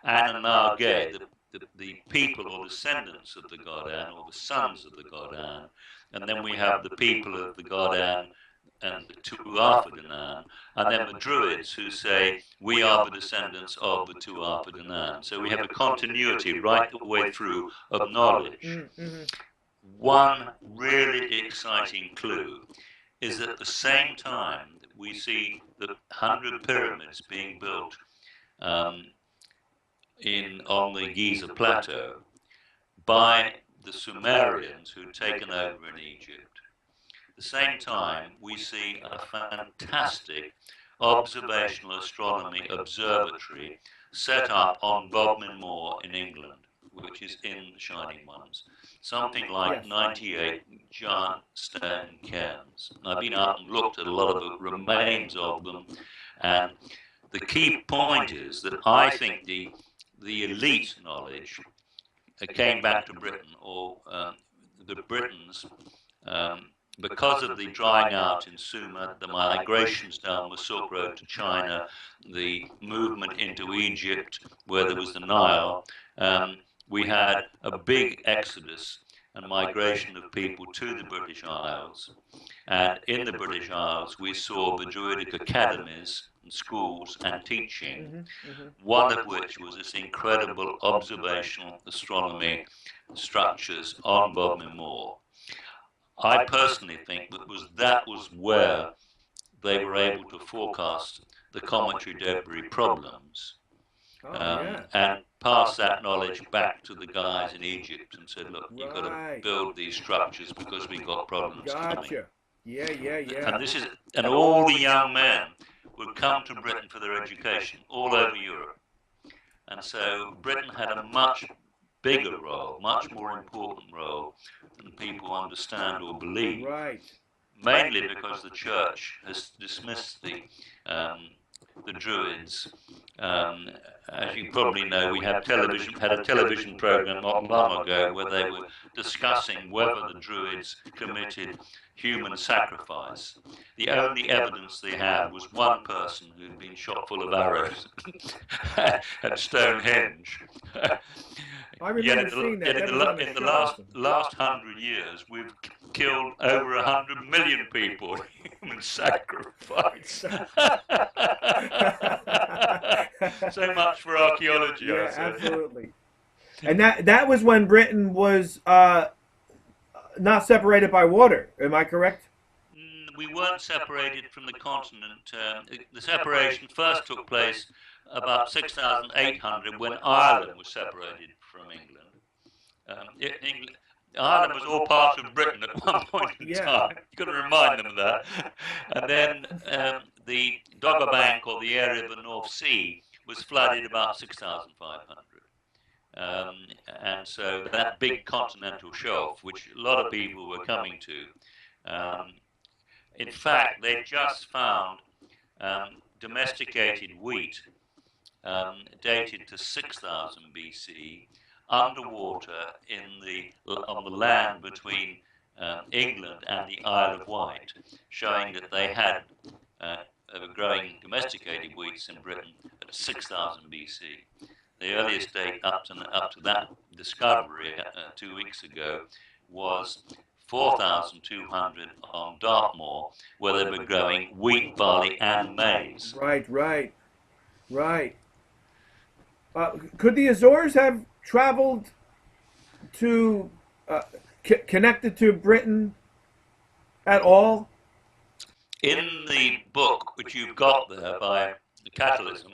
Anunnaki, the people or descendants of the god An, or the sons of the god An, and then we have the people of the god An and the Tuatha De Danann, and then the Druids who say, we are the descendants of the Tuatha De Danann. So we have a continuity right the way through of knowledge. One really exciting clue is at the same time that we see the 100 pyramids being built on the Giza Plateau by the Sumerians who'd taken over in Egypt. At the same time, we see a fantastic observational astronomy observatory set up on Bodmin Moor in England, which is in the Shining Ones. Something like 98 giant stone cairns. And I've been out and looked at a lot of the remains of them, and the key point is that I think the elite knowledge came back to Britain, or the Britons, because of the drying out in Sumer, the migrations down the Silk Road to China, the movement into Egypt where there was the Nile, we had a big exodus and migration of people to the British Isles. And in the British Isles, we saw the Druidic academies and schools and teaching, one of which was this incredible observational astronomy structures on Bodmin Moor. I personally think that was where they were able to forecast the cometary debris problems. And pass that knowledge back to the guys in Egypt and said, look, you've got to build these structures because we've got problems coming. And all the young men would come to Britain for their education all over Europe. And so Britain had a much bigger role, much more important role than people understand or believe. Mainly because the church has dismissed the Druids. As you probably know, we had a television program not long ago where they were discussing whether the Druids committed human sacrifice. The only evidence they had was one person who had been shot full of arrows at Stonehenge. Yet in the last 100 years, we've killed over 100 million people in human sacrifice. So much for archaeology. Yeah, absolutely. And that was when Britain was not separated by water. Am I correct? We weren't separated from the continent. The separation first took place about 6,800 when Ireland was separated from England. Ireland was all part of Britain at one point in time. You've got to remind them of that. And then the Dogger Bank, or the area of the North Sea, was flooded about 6,500. And so that big continental shelf, which a lot of people were coming to, in fact, they just found domesticated wheat dated to 6,000 BC underwater on the land between England and the Isle of Wight, showing that they were growing domesticated wheats in Britain at 6000 BC. The earliest date up to that discovery 2 weeks ago was 4200 on Dartmoor, where they were growing wheat, barley, and maize. Right. Could the Azores have traveled to connected to Britain at all? In the book which you've got there by the Catalysm,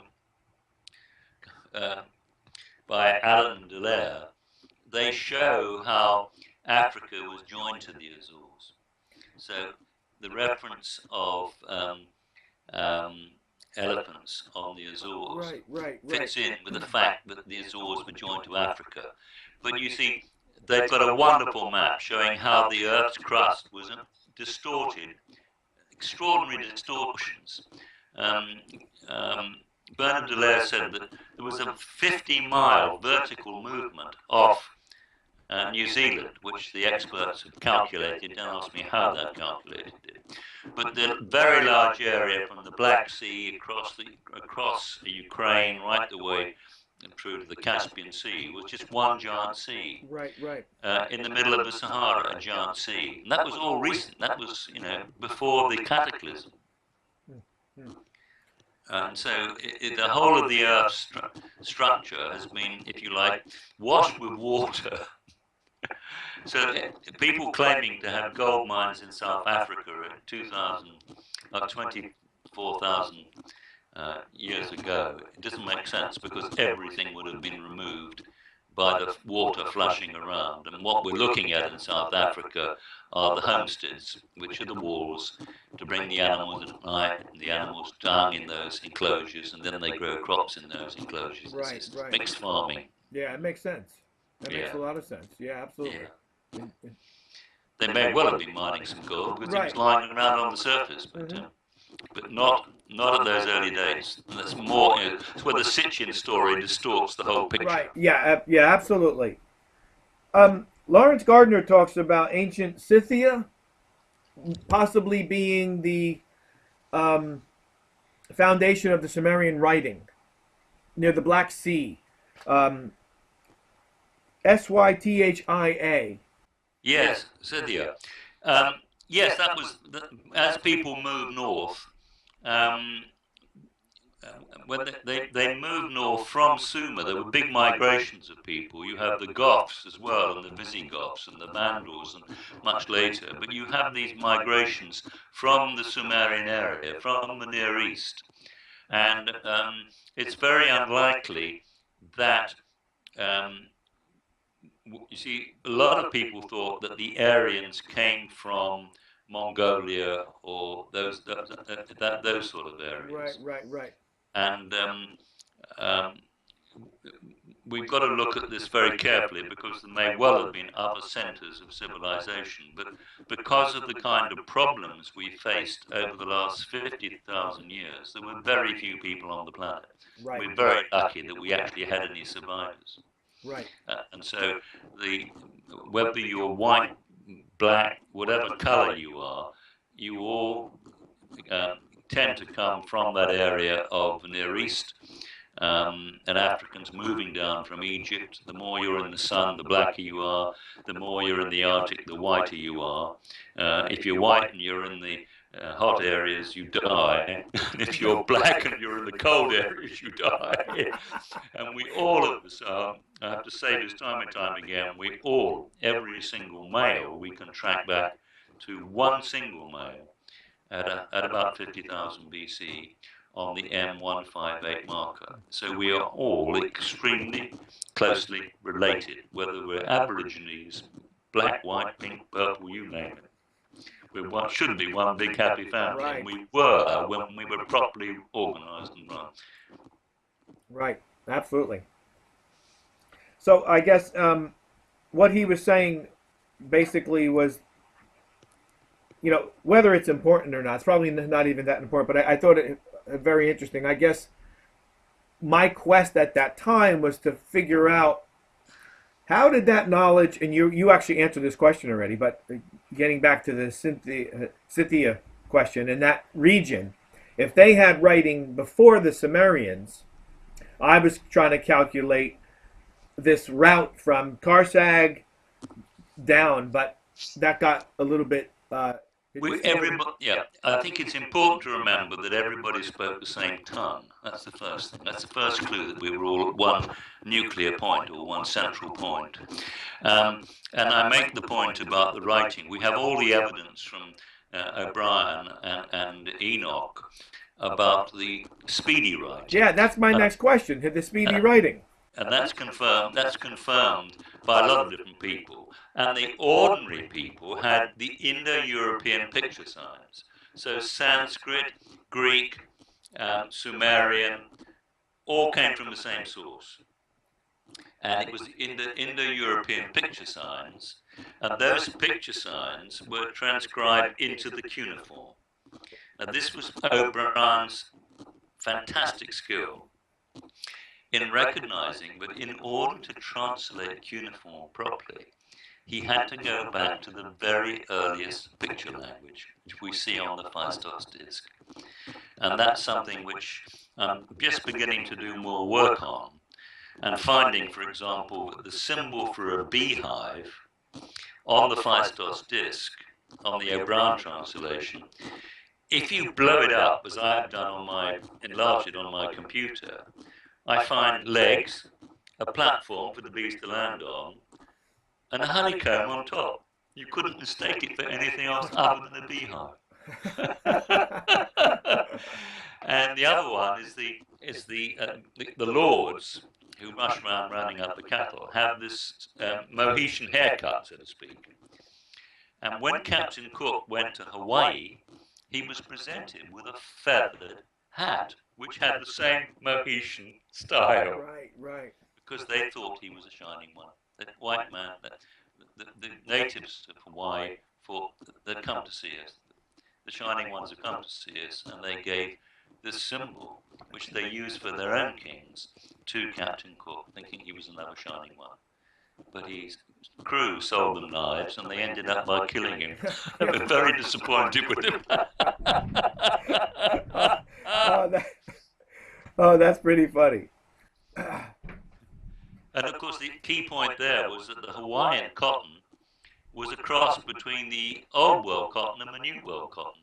by Alan Delaire, they show how Africa was joined to the Azores. So the reference of elephants on the Azores fits in with the fact that the Azores were joined to Africa. But you see, they've got a wonderful map showing how the Earth's crust was distorted, extraordinary distortions. Bernard Dallaire said that there was a 50-mile vertical movement off New Zealand, which the experts have calculated. Don't ask me how they've calculated it. But the very large area from the Black Sea across Ukraine right the way through to the Caspian Sea was just one giant sea. Right. In the middle of the Sahara, a giant sea. And that was all recent. That was, before the cataclysm. And so the whole of the Earth's structure has been, if you like, washed with water. So people claiming to have gold mines in South Africa at 24,000 years ago, it doesn't make sense because everything would have been removed by the water flushing around. And what we're looking at in South Africa are the homesteads, which are the walls to bring the animals at night, and the animals dung in those enclosures, and then they grow crops in those enclosures. It's mixed farming. Yeah, it makes sense. That makes a lot of sense. Yeah, absolutely. Yeah. They may well have been mining some gold because it was lying around on the surface, but not at those early days. And that's more. It's where the Sitchin story distorts the whole picture. Right. Yeah. Absolutely. Lawrence Gardner talks about ancient Scythia possibly being the foundation of the Sumerian writing near the Black Sea. Scythia. Yes, Scythia. Yes, that was as people move north. When they moved north from Sumer, there were big migrations of people. You have the Goths as well, and the Visigoths, and the Vandals, and much later. But you have these migrations from the Sumerian area, from the Near East. And it's very unlikely that, you see, a lot of people thought that the Aryans came from Mongolia or those sort of areas. Right. And we've got to look at this very carefully because there may well have been other centres of civilization. But because of the kind of problems we faced over the last 50,000 years, there were very few people on the planet. We're very lucky that we actually had any survivors. Right. And so whether you're white, black, whatever colour you are, you all tend to come from that area of the Near East, and Africans moving down from Egypt. The more you're in the sun, the blacker you are. The more you're in the Arctic, the whiter you are. If you're white and you're in the hot areas, you die. If you're black and you're in the cold areas, you die. And we all of us are, I have to say this time and time again, we all, every single male, we can track back to one single male at about 50,000 BC on the M158 marker. So we are all extremely closely related, whether we're Aborigines, black, white, pink, purple, you name it. We should be one big happy family, and we were when we were properly organised and run. Right, absolutely. So I guess what he was saying basically was, whether it's important or not, it's probably not even that important, but I thought it very interesting. I guess my quest at that time was to figure out How did that knowledge, and you actually answered this question already, but getting back to the Scythia question, in that region, if they had writing before the Sumerians, I was trying to calculate this route from Karsag down, but that got a little bit. I think it's important to remember that everybody spoke the same tongue. That's the first thing. That's the first clue that we were all at one nuclear point or one central point. And I make the point about the writing. We have all the evidence from O'Brien and Enoch about the speedy writing. Yeah, that's my next question. The speedy writing. And that's confirmed by a lot of different people. And the ordinary people had the Indo-European picture signs. So Sanskrit, Greek, Sumerian, all came from the same source. And it was in the Indo-European picture signs, and those picture signs were transcribed into the cuneiform. Now this was O'Brien's fantastic skill in recognizing that in order to translate cuneiform properly, he had to go back to the very earliest picture language, which we see on the Phaistos disc. And that's something which I'm just beginning to do more work on, and finding, for example, that the symbol for a beehive on the Phaistos disc, on the O'Brien translation, if you blow it up, as I've done enlarge it on my computer, I find legs, a platform for the bees to land on, and a honeycomb on top. You couldn't mistake it for anything else other than a beehive. And the other one is the lords who rush around rounding up the cattle have this Mohician haircut, so to speak. And when Captain Cook went to Hawaii, he was presented with a feathered hat, which had the same Mohician style. Right. Because they thought he was a shining one. The white man, the natives of Hawaii thought they'd come to see us. The shining ones had come to see us, and they gave this symbol, which they used for their own kings, to Captain Cook, thinking he was another shining one. But his crew sold them knives, and they ended up by killing him. They were very disappointed with him. That's pretty funny. And of course, the key point there was that the Hawaiian cotton was a cross between the old world cotton and the new world cotton.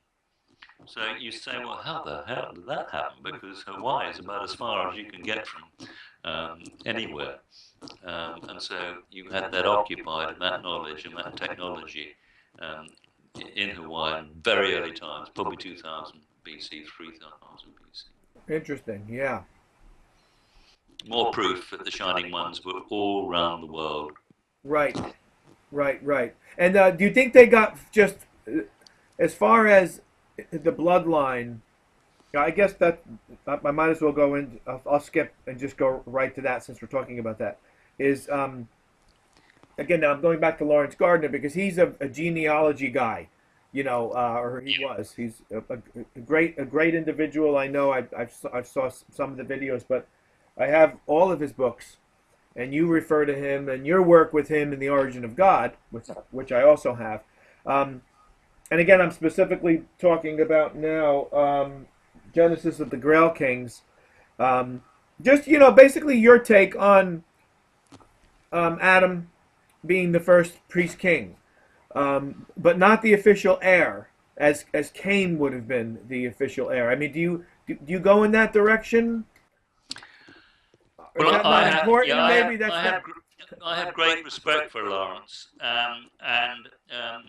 So you say, well, how the hell did that happen? Because Hawaii is about as far as you can get from anywhere. And so you had that occupied, and that knowledge and that technology in Hawaii in very early times, probably 2000 BC, 3000 BC. Interesting, yeah. More proof that the Shining Ones were all around the world. Right. And do you think they got just, as far as the bloodline, I guess that I might as well go in, I'll skip and just go right to that since we're talking about that, is, again, now I'm going back to Lawrence Gardner because he's a genealogy guy, or he was. He's a great individual. I know I've saw some of the videos, but I have all of his books, and you refer to him and your work with him in The Origin of God, which I also have. And again, I'm specifically talking about now Genesis of the Grail Kings. Just, basically your take on Adam being the first priest king, but not the official heir, as Cain would have been the official heir. I mean, do you go in that direction? Well, I have great respect for Lawrence, and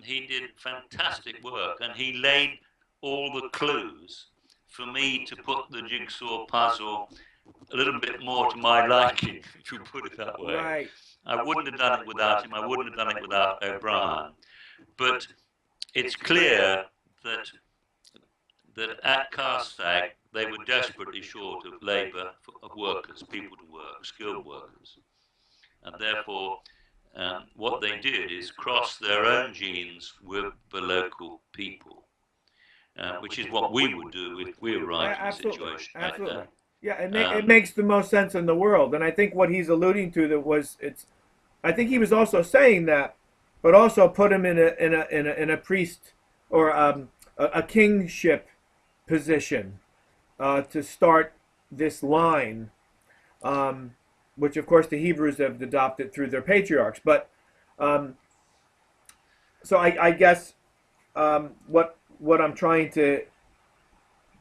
he did fantastic work, and he laid all the clues for me to put the jigsaw puzzle a little bit more to my liking, if you put it that way. Right. I wouldn't have done it without him. I wouldn't have done it without O'Brien. But it's clear that at Karstag, they were desperately short of labour, of workers, people to work, skilled workers. And therefore, what they did is cross their own genes with the local people, which is what we would do if we were right in a situation like that. Yeah, it makes the most sense in the world. And I think what he's alluding to it's I think he was also saying that, but also put him in a priest or a kingship position to start this line, which of course the Hebrews have adopted through their patriarchs. But um, so I guess what I'm trying to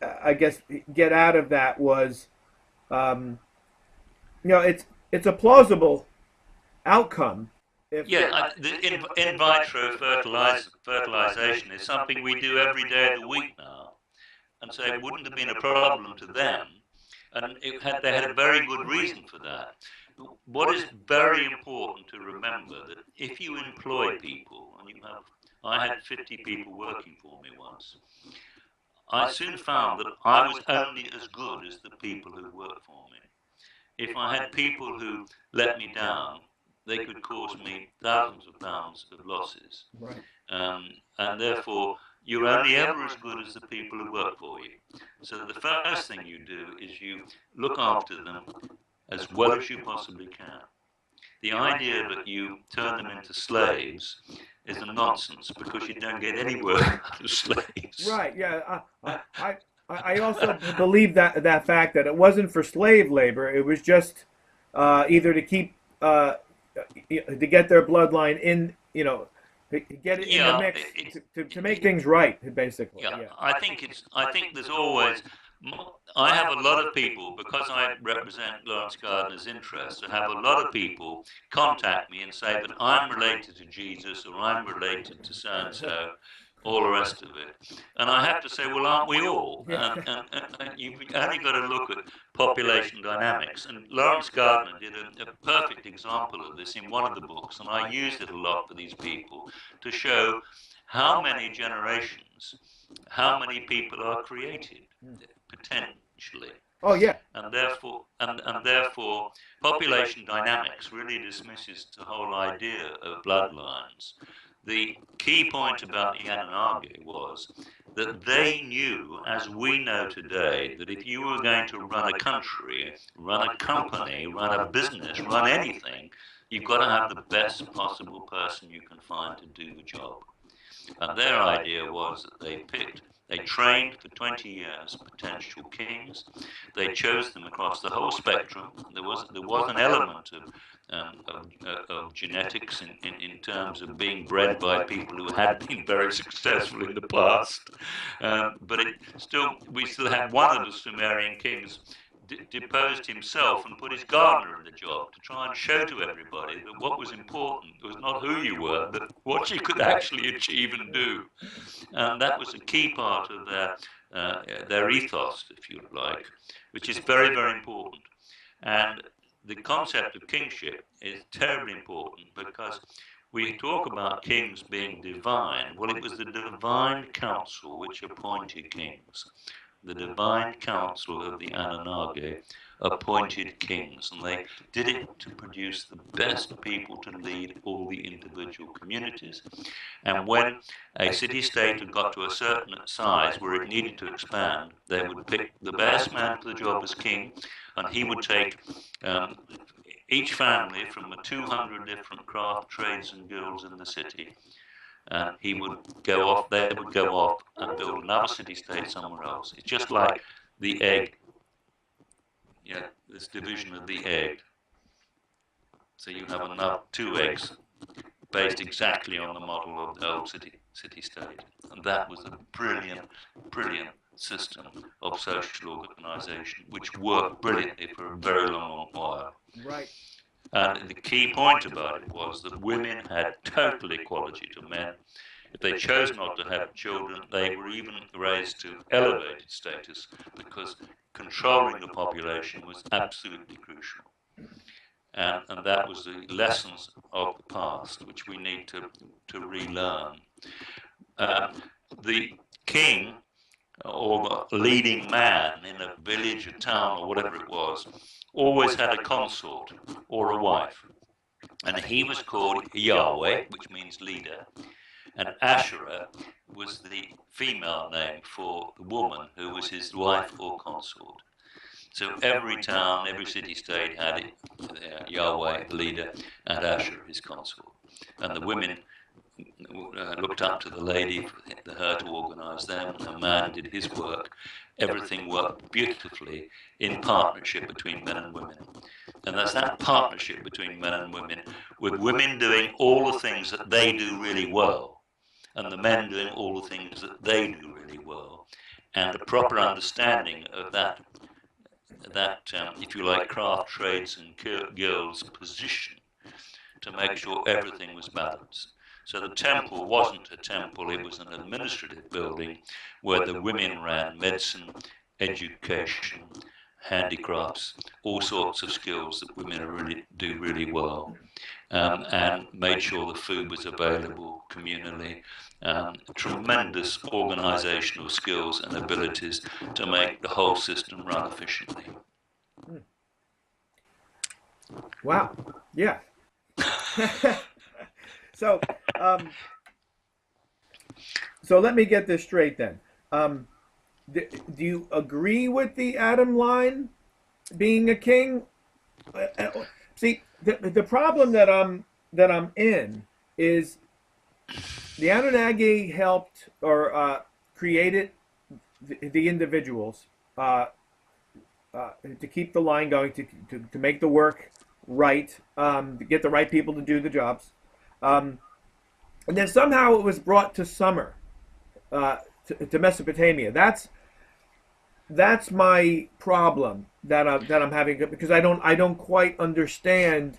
I guess get out of that was um, it's a plausible outcome. If Yeah, in vitro fertilization is something we do every day of the week now, and so it wouldn't have been a problem to them, and they had a very good reason for that. What is very important to remember that if you employ people, and I had 50 people working for me once, I soon found that I was only as good as the people who worked for me. If I had people who let me down, they could cause me thousands of pounds of losses. right. And therefore, you're only ever as good as the people who work for you. So the first thing you do is you look after them as well as you possibly can. The idea that you turn them into slaves is a nonsense because you don't get any work out of slaves. Right. Yeah. I also believe that fact that it wasn't for slave labor. It was just either to keep to get their bloodline in, to get it in the mix to make things right, basically. Yeah, Yeah. I think there's always. I have a lot of people, because I represent Lawrence Gardner's interests, I have a lot of people contact me and say that I'm related to Jesus or I'm related to so-and-so, all the rest of it. And I have to say, well, aren't we all? Yeah. And you've only got to look at population dynamics. And Lawrence Gardner did a perfect example of this in one of the books, and I used it a lot for these people to show how many generations, how many people are created, potentially. Oh yeah. And therefore, population dynamics really dismisses the whole idea of bloodlines. The key point about the Anunnaki was that they knew, as we know today, that if you were going to run a country, run a company, run a business, run anything, you've got to have the best possible person you can find to do the job. And their idea was that they trained for 20 years potential kings. They chose them across the whole spectrum. There was an element of genetics in terms of being bred by people who had been very successful in the past. But we still had one of the Sumerian kings deposed himself and put his gardener in the job to try and show to everybody that what was important was not who you were, but what you could actually achieve and do. And that was a key part of their ethos, if you like, which is very, very important. And the concept of kingship is terribly important because we talk about kings being divine. Well, it was the divine council which appointed kings. The divine council of the Anunnaki appointed kings, and they did it to produce the best people to lead all the individual communities. And when a city-state had got to a certain size where it needed to expand, they would pick the best man for the job as king, and he would take each family from the 200 different craft, trades and guilds in the city, and they would go off and build another city-state somewhere else. It's just like the egg, this division of the egg. So you have another 2 eggs based exactly on the model of the old city-state. And that was a brilliant, brilliant system of social organisation, which worked brilliantly for a very long while. Right. And the key point about it was that women had total equality to men. If they chose not to have children, they were even raised to elevated status because controlling the population was absolutely crucial. And that was the lessons of the past, which we need to relearn. The king, or the leading man in a village, a town, or whatever it was, always had a consort or a wife. And he was called Yahweh, which means leader, and Asherah was the female name for the woman who was his wife or consort. So every town, every city-state had Yahweh, the leader, and Asher, his consort. And the women looked up to the lady for her to organize them, and the man did his work. Everything worked beautifully in partnership between men and women. And that's that partnership between men and women, with women doing all the things that they do really well, and the men doing all the things that they do really well, and a proper understanding of that, if you like, craft, trades and guilds position to make sure everything was balanced. So the temple wasn't a temple, it was an administrative building where the women ran medicine, education, handicrafts, all sorts of skills that women do really well, and made sure the food was available communally. Tremendous organizational skills and abilities to make the whole system run efficiently. Wow. Yeah. So, so let me get this straight then. Do you agree with the Adam line being a king? See, the problem that I'm in is the Anunnaki helped or created the individuals to keep the line going, to make the work right, to get the right people to do the jobs. And then somehow it was brought to Sumer, to Mesopotamia. That's my problem that I'm having, because I don't quite understand.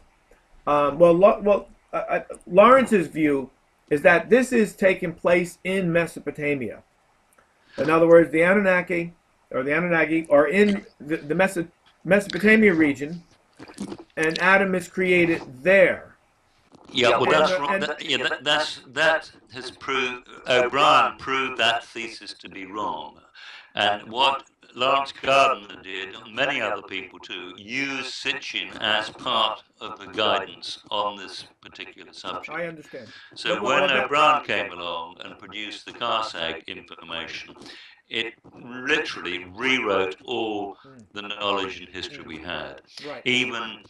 Lawrence's view is that this is taking place in Mesopotamia. In other words, the Anunnaki are in the Mesopotamia region, and Adam is created there. Yeah, well, that's wrong. That has proved, O'Brien proved that thesis to be wrong. And what Lawrence Gardner did, and many other people too, used Sitchin as part of the guidance on this particular subject. I understand. So when O'Brien came along and produced the Karsag information, it literally rewrote all the knowledge and history we had. Right. Even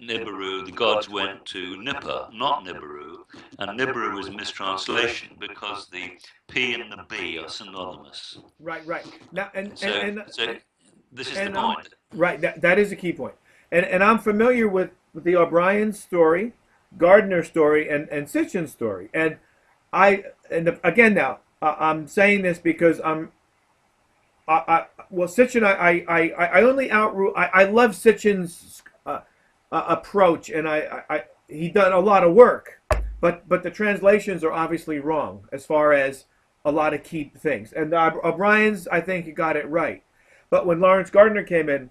Nibiru, the gods went to Nipper, not Nibiru, and Nibiru was a mistranslation because the P and the B are synonymous. Right. Now, so this is the point. Right, that is a key point. And I'm familiar with the O'Brien story, Gardner story, and Sitchin's story. And again now, I'm saying this because Sitchin, I only outrule. I love Sitchin's approach, and he done a lot of work, but the translations are obviously wrong as far as a lot of key things. And O'Brien's, I think he got it right. But when Lawrence Gardner came in,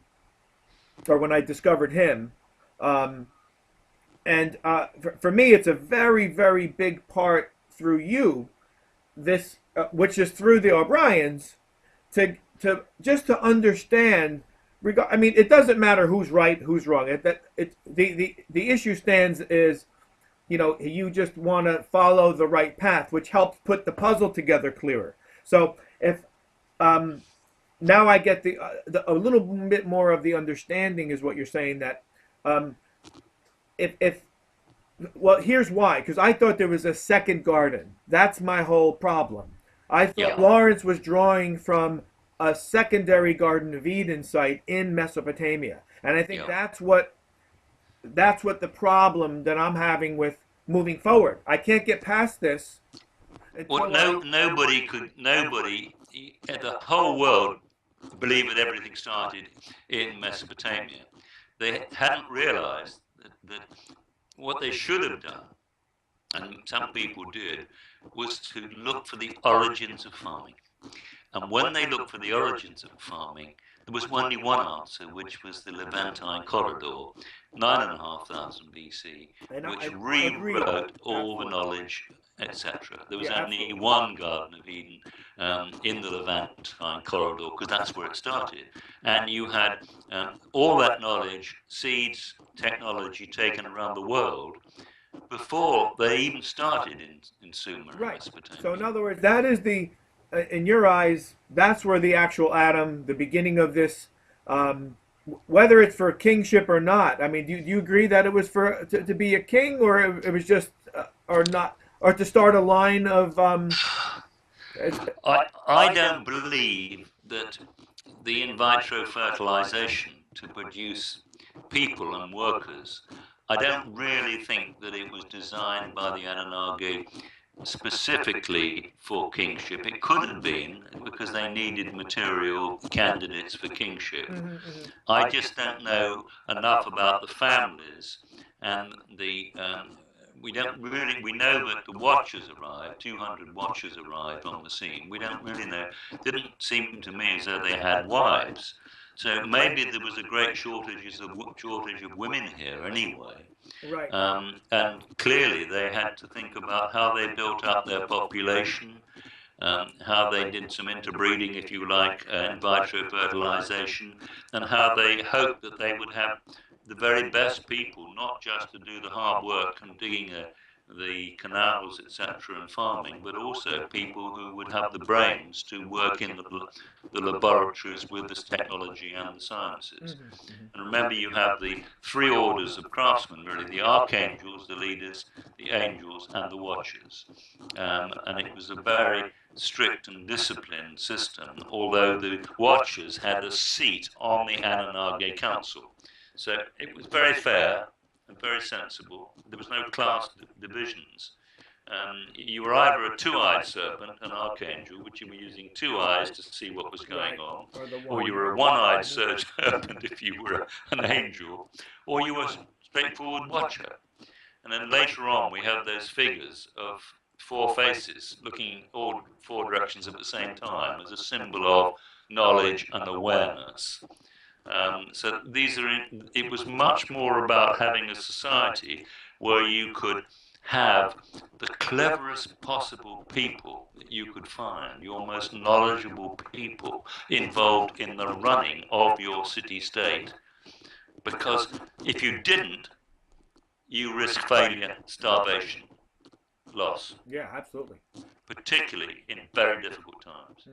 or when I discovered him, for me, it's a very, very big part through you, this which is through the O'Briens, to understand. I mean, it doesn't matter who's right, who's wrong. The issue stands is, you just want to follow the right path, which helps put the puzzle together clearer. So if now I get a little bit more of the understanding is what you're saying, that here's why, because I thought there was a second garden. That's my whole problem. I thought Lawrence was drawing from a secondary Garden of Eden site in Mesopotamia, and I think that's what the problem that I'm having with moving forward. I can't get past this. Well, nobody the whole world believed that everything started in Mesopotamia. They hadn't realized that what they should have done, and some people did, was to look for the origins of farming. And when they looked for the origins of farming, there was only one answer, which was the Levantine corridor, 9,500 BC, which rewrote all the knowledge, etc. There was only one Garden of Eden in the Levantine corridor, because that's where it started. And you had all that knowledge, seeds, technology taken around the world before they even started in Sumer, right. Mesopotamia. So in other words, that is the in your eyes, that's where the actual Adam, the beginning of this, whether it's for kingship or not. I mean, do you agree that it was for to be a king, or it was just, or not, or to start a line of? I don't believe that the in vitro fertilization to produce people and workers, I don't really think that it was designed by the Anunnaki specifically for kingship. It could have been because they needed material candidates for kingship. I just don't know enough about the families and the we don't really, we know that the Watchers arrived, 200 Watchers arrived on the scene. We don't really know, didn't seem to me as though they had wives. So maybe there was a great shortage of women here anyway. Right. And clearly they had to think about how they built up their population, how they did some interbreeding, if you like, in vitro fertilization, and how they hoped that they would have the very best people, not just to do the hard work and digging the canals, etc., and farming, but also people who would have the brains to work in the laboratories with this technology and the sciences. And remember, you have the three orders of craftsmen, really, the archangels, the leaders, the angels, and the watchers. And it was a very strict and disciplined system, although the watchers had a seat on the Anunnaki Council. So it was very fair and very sensible. There was no class divisions. You were either a two-eyed serpent, an archangel, which you were using two eyes to see what was going on, or you were a one-eyed serpent if you were an angel, or you were a straightforward watcher. And then later on we have those figures of four faces looking all four directions at the same time as a symbol of knowledge and awareness. So it was much more about having a society where you could have the cleverest possible people that you could find, your most knowledgeable people involved in the running of your city-state. Because if you didn't, you risk failure, starvation, loss. Yeah, absolutely. Particularly in very difficult times.